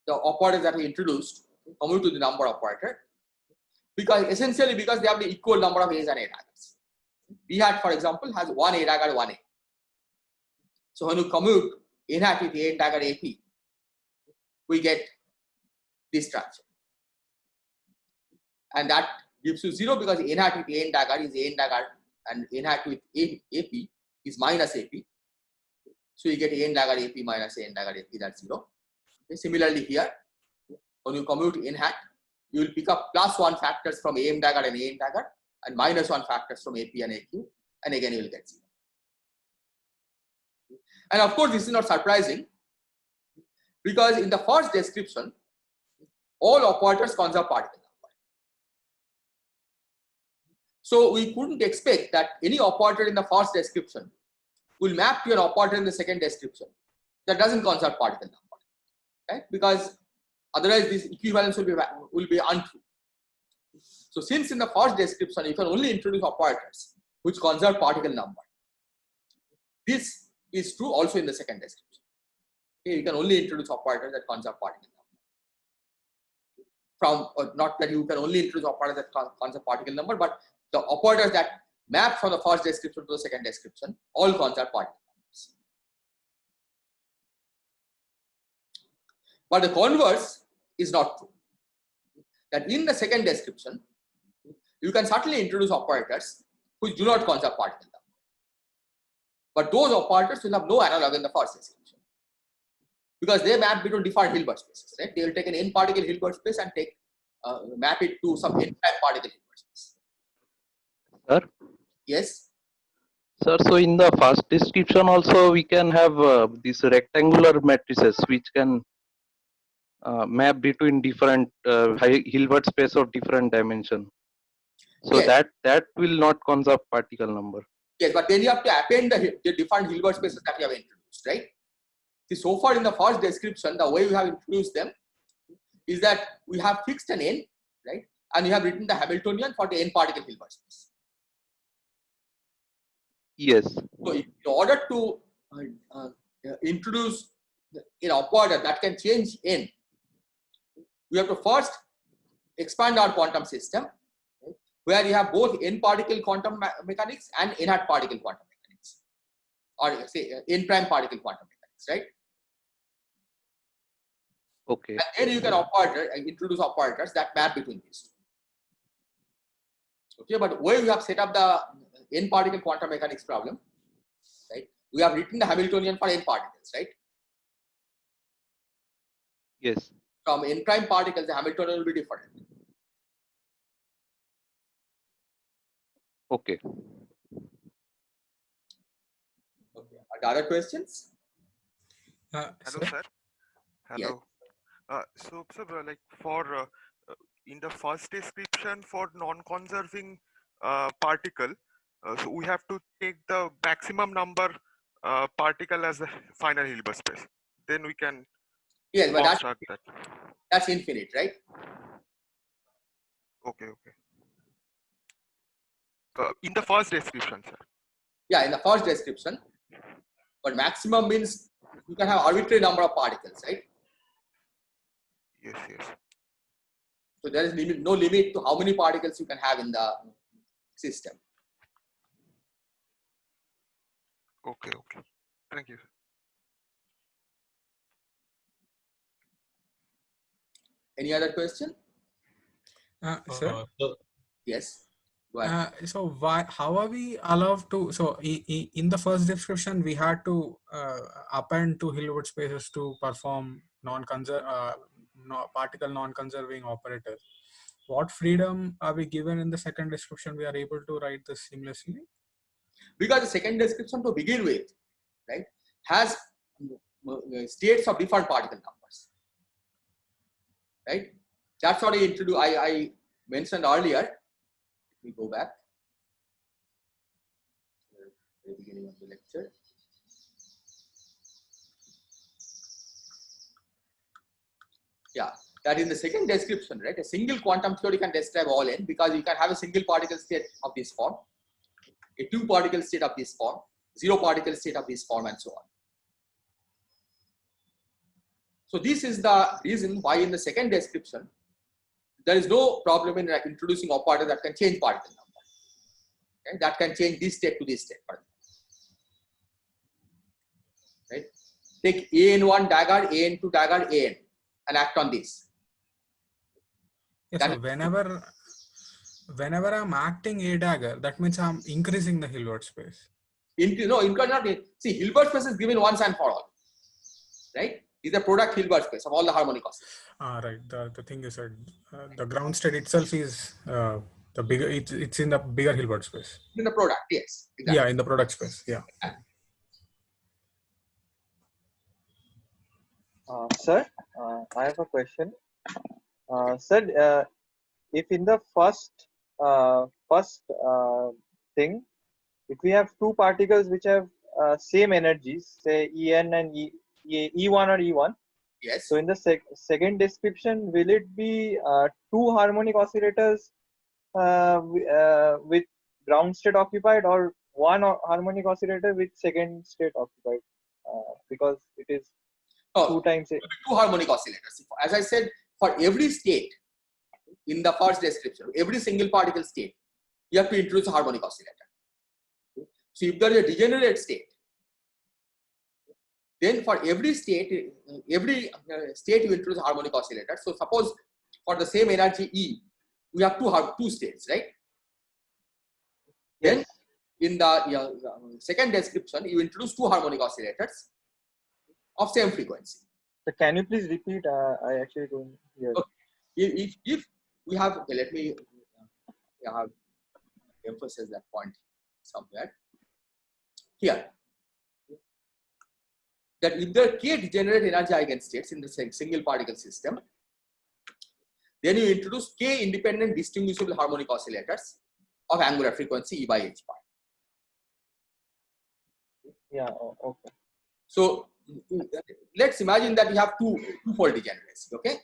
the operators that we introduced commute to the number operator because essentially because they have the equal number of A's and A daggers. B hat, for example, has one A dagger, one A. So when you commute N hat with A dagger AP, we get this structure. And that gives you 0 because N hat with A dagger is A dagger and N hat with AP is minus AP. So you get A dagger AP minus A dagger AP, that's 0. Okay. Similarly here, when you commute N hat, you will pick up +1 factors from AM dagger and AN dagger and -1 factors from AP and AQ, and again you will get 0. And of course, this is not surprising because in the first description, all operators conserve particle number. So we couldn't expect that any operator in the first description will map to an operator in the second description that doesn't conserve particle number, right? Because otherwise this equivalence will be untrue. So since in the first description you can only introduce operators which conserve particle number, this is true also in the second description. Okay, you can only introduce operators that conserve particle number. Not that you can only introduce operators that conserve particle number, but the operators that map from the first description to the second description all conserve particle numbers. But the converse is not true. That in the second description, you can certainly introduce operators which do not conserve particle number. But those operators will have no analog in the first description because they map between different Hilbert spaces. Right? They will take an n particle Hilbert space and take map it to some n prime particle Hilbert space. Sir? Yes. Sir, so in the first description also we can have these rectangular matrices which can map between different Hilbert space of different dimension. So yes. that will not conserve particle number. Yes, but then you have to append the different Hilbert spaces that you have introduced, right? See, so far in the first description, the way we have introduced them is that we have fixed an n, right? And you have written the Hamiltonian for the n particle Hilbert space. Yes. So in order to introduce an operator that can change n, we have to first expand our quantum system, right, where you have both n particle quantum mechanics and n hat particle quantum mechanics, or say n prime particle quantum mechanics, right? Okay. And then you can introduce operators that map between these two. Okay, but where we have set up the n particle quantum mechanics problem, right? We have written the Hamiltonian for n particles, right? Yes. From n prime particles, the Hamiltonian will be different. Okay. Okay. Are there other questions? Hello, sir. Hello. Yes. So, sir, like for in the first description for non-conserving particle, so we have to take the maximum number particle as the final Hilbert space. Then we can. Yes, but that's infinite, right? Okay. In the first description, sir. Yeah, in the first description. But maximum means you can have arbitrary number of particles, right? Yes. So there is no limit to how many particles you can have in the system. Okay. Thank you. Any other question? Sir? Yes. Go ahead. So how are we allowed to? So in the first description, we had to append two Hilbert spaces to perform particle non-conserving operators. What freedom are we given in the second description? We are able to write this seamlessly? Because the second description to begin with, right, has states of different particle numbers, right? That's what I mentioned earlier. Let me go back to the beginning of the lecture. Yeah, that in the second description, right, a single quantum theory can describe all n because you can have a single particle state of this form, a two particle state of this form, zero particle state of this form, and so on. So this is the reason why in the second description there is no problem in like introducing operator that can change particle number. Okay? That can change this state to this state. Right? Take AN1 dagger, AN2 dagger, AN and act on this. Yes, so whenever I'm acting a dagger, that means I'm increasing the Hilbert space. See, Hilbert space is given once and for all. Right? Is the product Hilbert space of all the harmonic oscillators. Right. The thing you said, the ground state itself is the bigger. It's in the bigger Hilbert space. In the product, yes. Exactly. Yeah, in the product space. Yeah. Sir, I have a question. Sir, if in the first thing, if we have two particles which have same energies, say En and E1 or E1. Yes. So in the second description, will it be two harmonic oscillators with ground state occupied, or one harmonic oscillator with second state occupied? Because it is two times two harmonic oscillators. As I said, for every state in the first description, every single particle state, you have to introduce a harmonic oscillator. So if there is a degenerate state, then for every state you introduce a harmonic oscillator. So suppose for the same energy E, we have two states, right? Then in the second description, you introduce two harmonic oscillators of same frequency. So can you please repeat? I actually don't hear. Okay. If we have, okay, let me have emphasize that point somewhere here. That if there are k degenerate energy eigenstates in the single particle system, then you introduce k independent distinguishable harmonic oscillators of angular frequency E by h bar. Yeah. Okay. So let's imagine that you have two-fold degeneracy. Okay.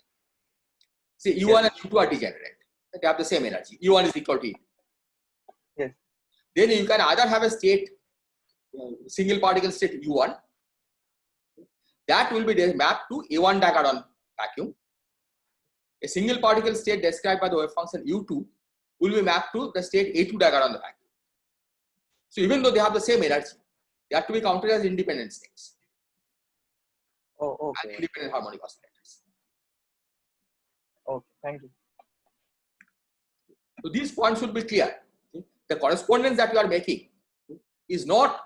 Say E1 and E2 are degenerate. They have the same energy. E1 is equal to E2. Yes. Then you can either have a state, single particle state U1, that will be mapped to A1 dagger on vacuum. A single particle state described by the wave function U2 will be mapped to the state A2 dagger on the vacuum. So even though they have the same energy, they have to be counted as independent states. Oh, okay. And independent harmonic oscillators. Okay, thank you. So these points should be clear. The correspondence that you are making is not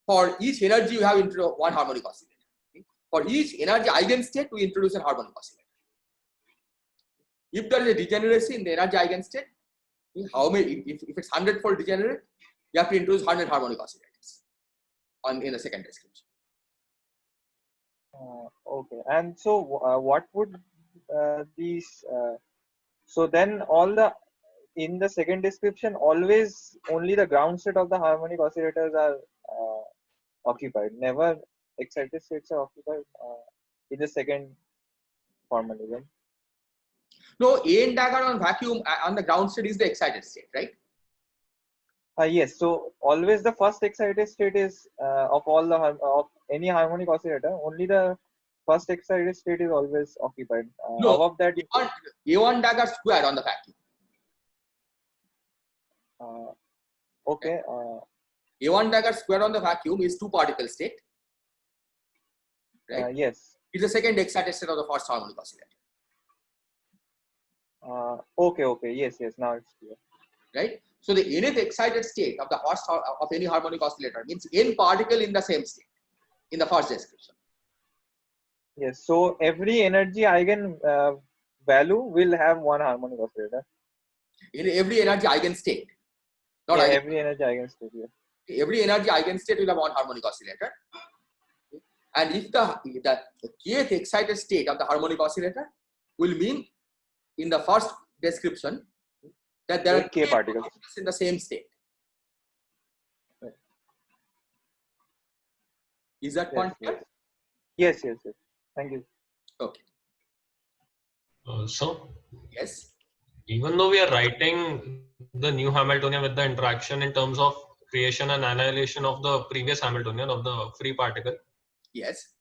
for each energy you have into one harmonic oscillator. For each energy eigenstate, we introduce a harmonic oscillator. If there is a degeneracy in the energy eigenstate, how many? If it's 100-fold degenerate, you have to introduce 100 harmonic oscillators in the second description. Okay, and so what would these? So then in the second description, always only the ground state of the harmonic oscillators are occupied. Never excited states are occupied in the second formalism. No, AN dagger on vacuum on the ground state is the excited state, right? Yes. So always the first excited state is of any harmonic oscillator. Only the first excited state is always occupied. No, above that, A1 dagger square on the vacuum. Okay. A1 dagger square on the vacuum is two particle state. Right? Yes. It's the second excited state of the first harmonic oscillator. Okay. Yes. Now it's clear. Right. So the nth excited state of the first of any harmonic oscillator means n particle in the same state in the first description. Yes. So every energy eigen value will have one harmonic oscillator. In every energy eigenstate. Not every energy eigenstate. Yeah. Every energy eigenstate will have one harmonic oscillator. And if the kth excited state of the harmonic oscillator will mean in the first description that there are k particles in the same state. Is that point clear? Yes. Thank you. Okay. So, yes. Even though we are writing the new Hamiltonian with the interaction in terms of creation and annihilation of the previous Hamiltonian of the free particle. Yes.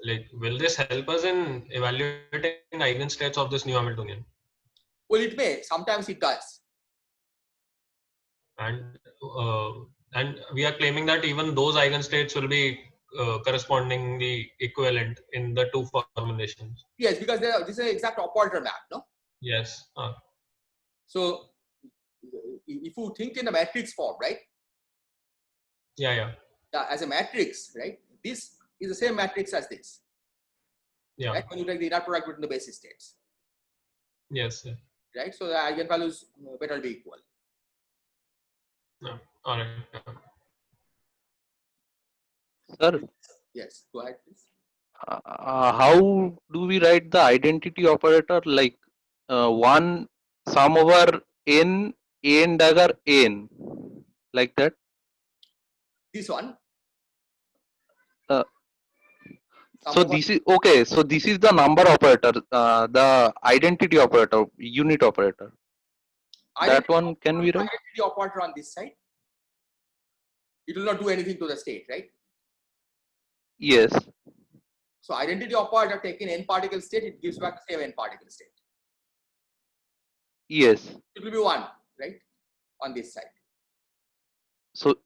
Like, will this help us in evaluating eigenstates of this new Hamiltonian? Well, it may. Sometimes it does. And we are claiming that even those eigenstates will be correspondingly equivalent in the two formulations. Yes, because this is an exact operator map, no? Yes. So if you think in a matrix form, right? Yeah. As a matrix, right? This is the same matrix as this. Yeah. Right? When you take the inner product between the basis states. Yes. Sir. Right? So the eigenvalues better be equal. No. All right. Sir, Yes, go ahead, please. how do we write the identity operator, like one sum over n dagger n, like that? This one. So this is okay. So this is the number operator, the identity operator, unit operator. That one can we write? Identity operator on this side. It will not do anything to the state, right? Yes. So identity operator taking n particle state, it gives back the same n particle state. Yes. It will be 1, right? On this side. So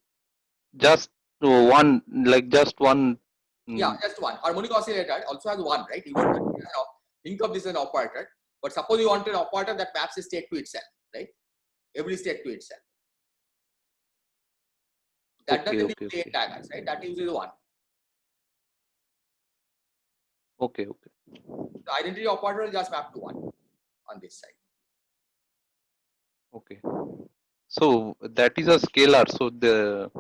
just one, like just one. Yeah, just one. Harmonic oscillator also has 1, right? You don't think of this as an operator, but suppose you want an operator that maps a state to itself, right? Every state to itself. That doesn't use 8 daggers, right? That uses 1. Okay. The identity operator will just map to 1 on this side. Okay. So that is a scalar. So the.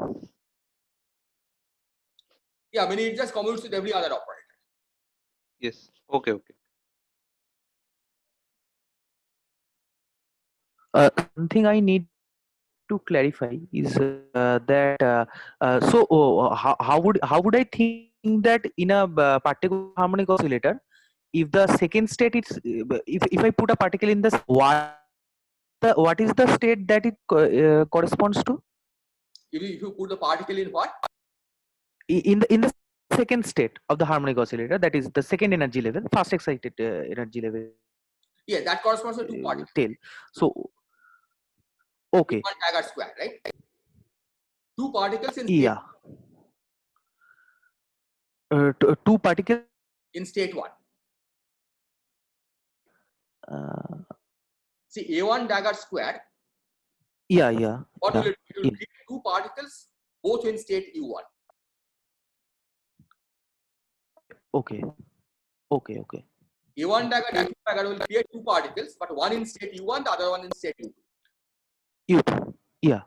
Yeah, I mean it just commutes with every other operator. Yes. Okay. Something I need to clarify is that how would I think that in a particle harmonic oscillator, if the second state is if I put a particle in the what is the state that it corresponds to? If you put the particle in what? In the second state of the harmonic oscillator, that is the second energy level, fast excited energy level. Yeah, that corresponds to 2 particles. Tail. So okay. 1 dagger square, right? 2 particles in state. Yeah. 2 particles in state 1. See, A1 dagger square. Yeah. What will it do? It will create 2 particles both in state U1. Okay. A1 dagger, A2 dagger will create 2 particles, but one in state U1, the other one in state U2. Yeah.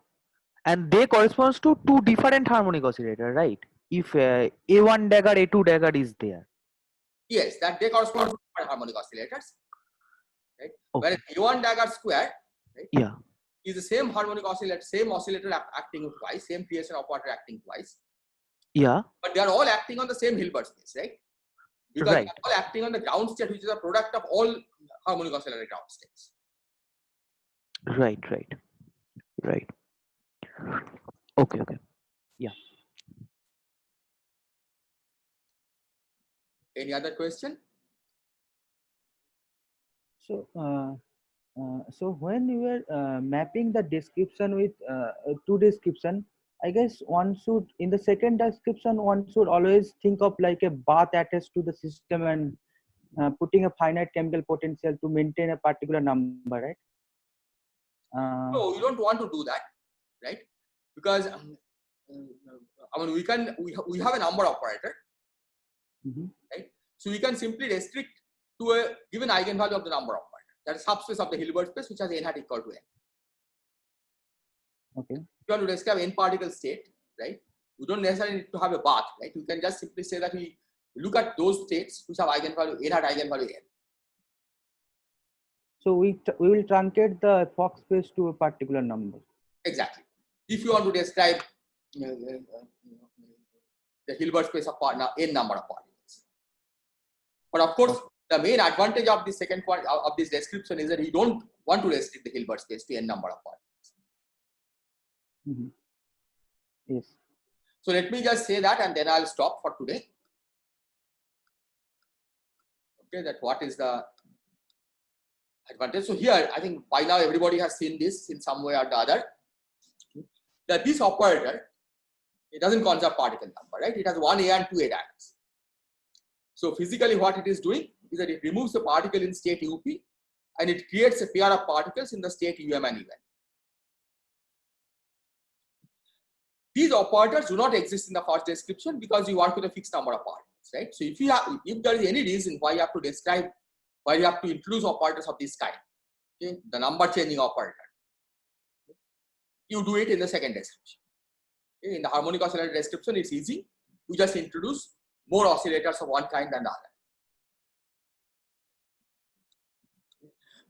And they corresponds to 2 different harmonic oscillators, right? If A1 dagger, A2 dagger is there. Yes, that they correspond to different harmonic oscillators. Right? Whereas A1 dagger square, right? Yeah. Is the same harmonic oscillator, same oscillator acting twice, same creation operator acting twice. Yeah. But they are all acting on the same Hilbert space, right? Because they are all acting on the ground state, which is a product of all harmonic oscillator ground states. Right. Okay. Yeah. Any other question? So, when you were mapping the description with 2 description, I guess one should, in the second description, one should always think of like a bath attached to the system and putting a finite chemical potential to maintain a particular number, right? No, you don't want to do that, right? Because I mean, we have a number operator, right? So we can simply restrict to a given eigenvalue of the number operator. That is subspace of the Hilbert space, which has n hat equal to n. Okay. If you want to describe n particle state, right? We don't necessarily need to have a bath, right? You can just simply say that we look at those states which have eigenvalue n hat eigenvalue n. So we will truncate the Fock space to a particular number. Exactly. If you want to describe the Hilbert space of n number of particles. But of course, the main advantage of this second part of this description is that we don't want to restrict the Hilbert space to n number of particles. Yes. So let me just say that, and then I'll stop for today. Okay, that what is the advantage. So here, I think by now everybody has seen this in some way or the other, that this operator, it doesn't conserve particle number, right? It has 1A and 2A daggers. So physically what it is doing is that it removes the particle in state UP and it creates a pair of particles in the state UM and EN. These operators do not exist in the first description because you work with a fixed number of particles, right? So if there is any reason why you have to describe, why you have to introduce operators of this kind, okay, the number changing operator, you do it in the second description. Okay, in the harmonic oscillator description, it's easy. You just introduce more oscillators of one kind than the other.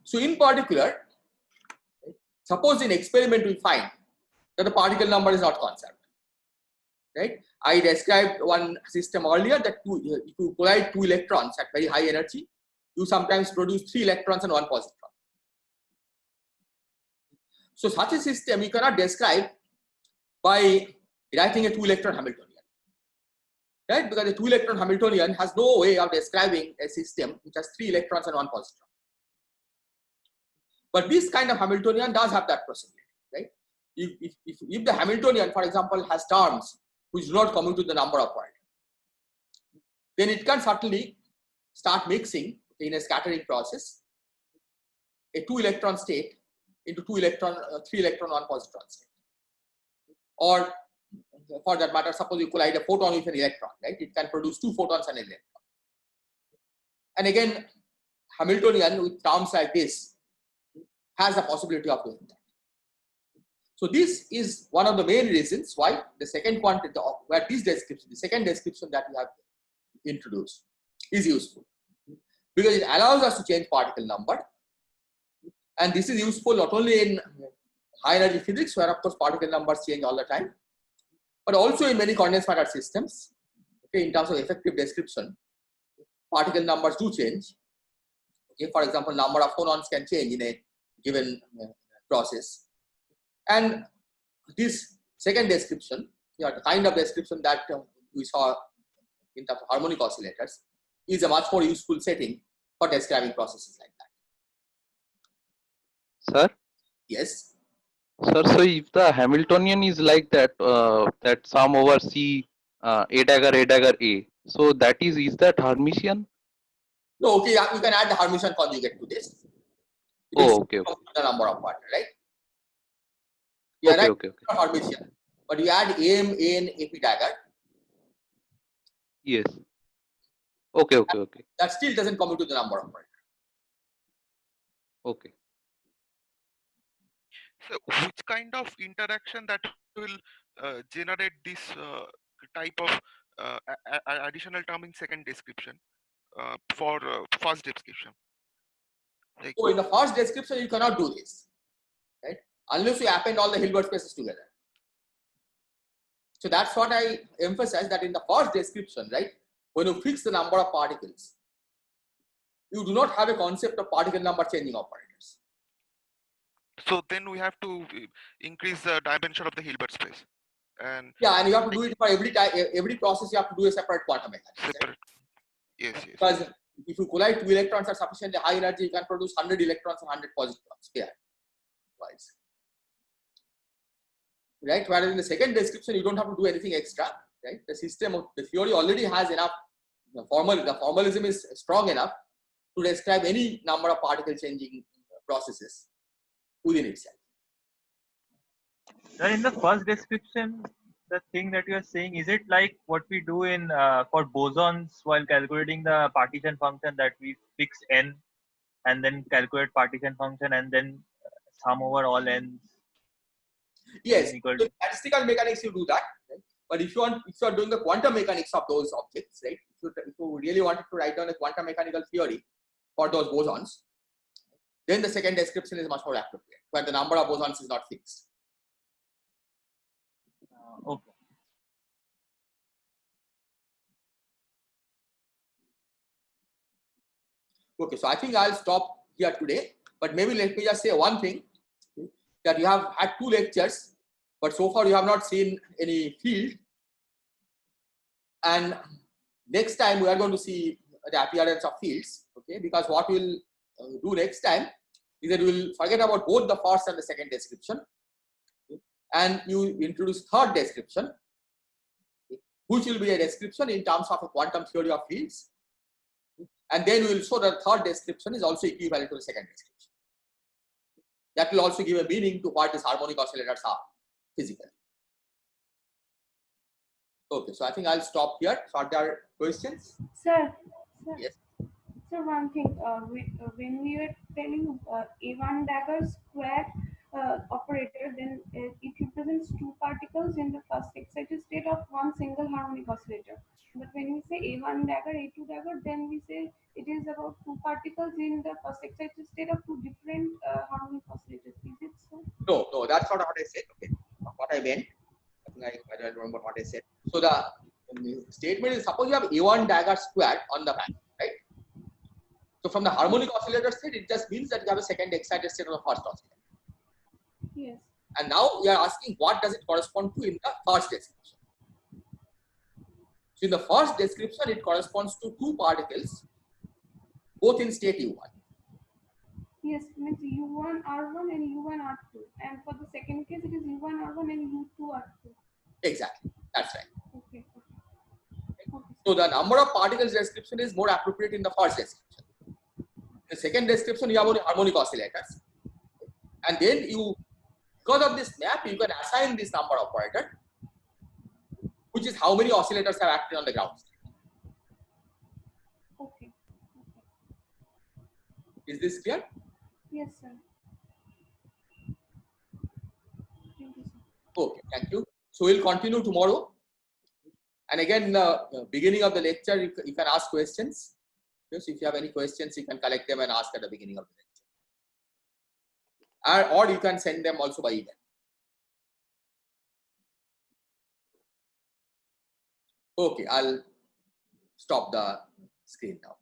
So in particular, suppose in experiment we find that the particle number is not conserved, right? I described one system earlier that if you collide two electrons at very high energy, you sometimes produce 3 electrons and 1 positron. So such a system you cannot describe by writing a 2-electron Hamiltonian, right? Because the 2-electron Hamiltonian has no way of describing a system which has 3 electrons and 1 positron. But this kind of Hamiltonian does have that possibility, right? If the Hamiltonian, for example, has terms which do not commute to the number of particles, then it can certainly start mixing in a scattering process a 2-electron state into 3-electron, 1 positron state. Or for that matter, suppose you collide a photon with an electron, right? It can produce 2 photons and an electron. And again, Hamiltonian with terms like this has the possibility of doing that. So this is one of the main reasons why the second quantity, where this description, the second description that we have introduced is useful, because it allows us to change particle number, and this is useful not only in high energy physics, where of course particle numbers change all the time, but also in many condensed matter systems. Okay, in terms of effective description, particle numbers do change. Okay, for example, number of phonons can change in a given process, and this second description, the kind of description that we saw in terms of harmonic oscillators, is a much more useful setting for describing processes like that. Sir? Yes. Sir, so if the Hamiltonian is like that, that sum over C, A dagger A, so that is that Hermitian? No, okay, you can add the Hermitian conjugate to this. Oh, okay, okay. The number of parts, right? Yeah, okay, right. okay, okay. Hermitian, but you add AM, AN, AP dagger. Yes. Okay, okay, okay. That still doesn't come into the number of parts. Okay. So which kind of interaction that will generate this type of additional term in second description for first description? Like, so in the first description, you cannot do this, right? Unless you append all the Hilbert spaces together. So that's what I emphasize, that in the first description, right, when you fix the number of particles, you do not have a concept of particle number changing operators. So then we have to increase the dimension of the Hilbert space. And yeah, and you have to do it for every process. You have to do a separate quantum mechanics. Separate. Right? Yes, yes. Because if you collide 2 electrons at sufficiently high energy, you can produce 100 electrons and 100 positrons pair. Right? Whereas in the second description, you don't have to do anything extra. Right? The system of the theory already has enough. The formalism is strong enough to describe any number of particle changing processes within itself. Sir, in the first description, the thing that you are saying, is it like what we do in for bosons while calculating the partition function, that we fix n and then calculate partition function and then sum over all n's? Yes, in statistical mechanics you do that, right? But if you are doing the quantum mechanics of those objects, right? If you really wanted to write down a quantum mechanical theory for those bosons, then the second description is much more appropriate, where the number of bosons is not fixed. Okay. Okay, so I think I'll stop here today, but maybe let me just say one thing, that you have had 2 lectures, but so far you have not seen any field. And next time we are going to see the appearance of fields, okay? Because what we'll do next time is that you will forget about both the first and the second description, and you introduce third description, which will be a description in terms of a quantum theory of fields, and then we will show that third description is also equivalent to the second description. That will also give a meaning to what these harmonic oscillators are physically. Okay, so I think I'll stop here. Are there questions? Sir, Yes. so one thing, when we were telling A1 dagger square operator, then it represents two particles in the first excited state of one single harmonic oscillator. But when we say A1 dagger, A2 dagger, then we say it is about two particles in the first excited state of two different harmonic oscillators. Is it so? No, that's not what I said. Okay, what I meant. I don't remember what I said. So the statement is, suppose you have A1 dagger squared on the panel, right? So from the harmonic oscillator state, it just means that you have a second excited state of the first oscillator. Yes. And now we are asking what does it correspond to in the first description. So in the first description, it corresponds to two particles, both in state U1. Yes, means U1 R1 and U1 R2. And for the second case, it is U1 R1 and U2 R2. Exactly, that's right. Okay. So the number of particles description is more appropriate in the first description. The second description, you have only harmonic oscillators. And then you, because of this map, you can assign this number operator, which is how many oscillators have acted on the ground state. Okay. Is this clear? Yes, sir. Thank you, sir. Okay, thank you. So we'll continue tomorrow. And again, in the beginning of the lecture, you can ask questions. Yes, if you have any questions, you can collect them and ask at the beginning of the lecture. Or you can send them also by email. Okay, I'll stop the screen now.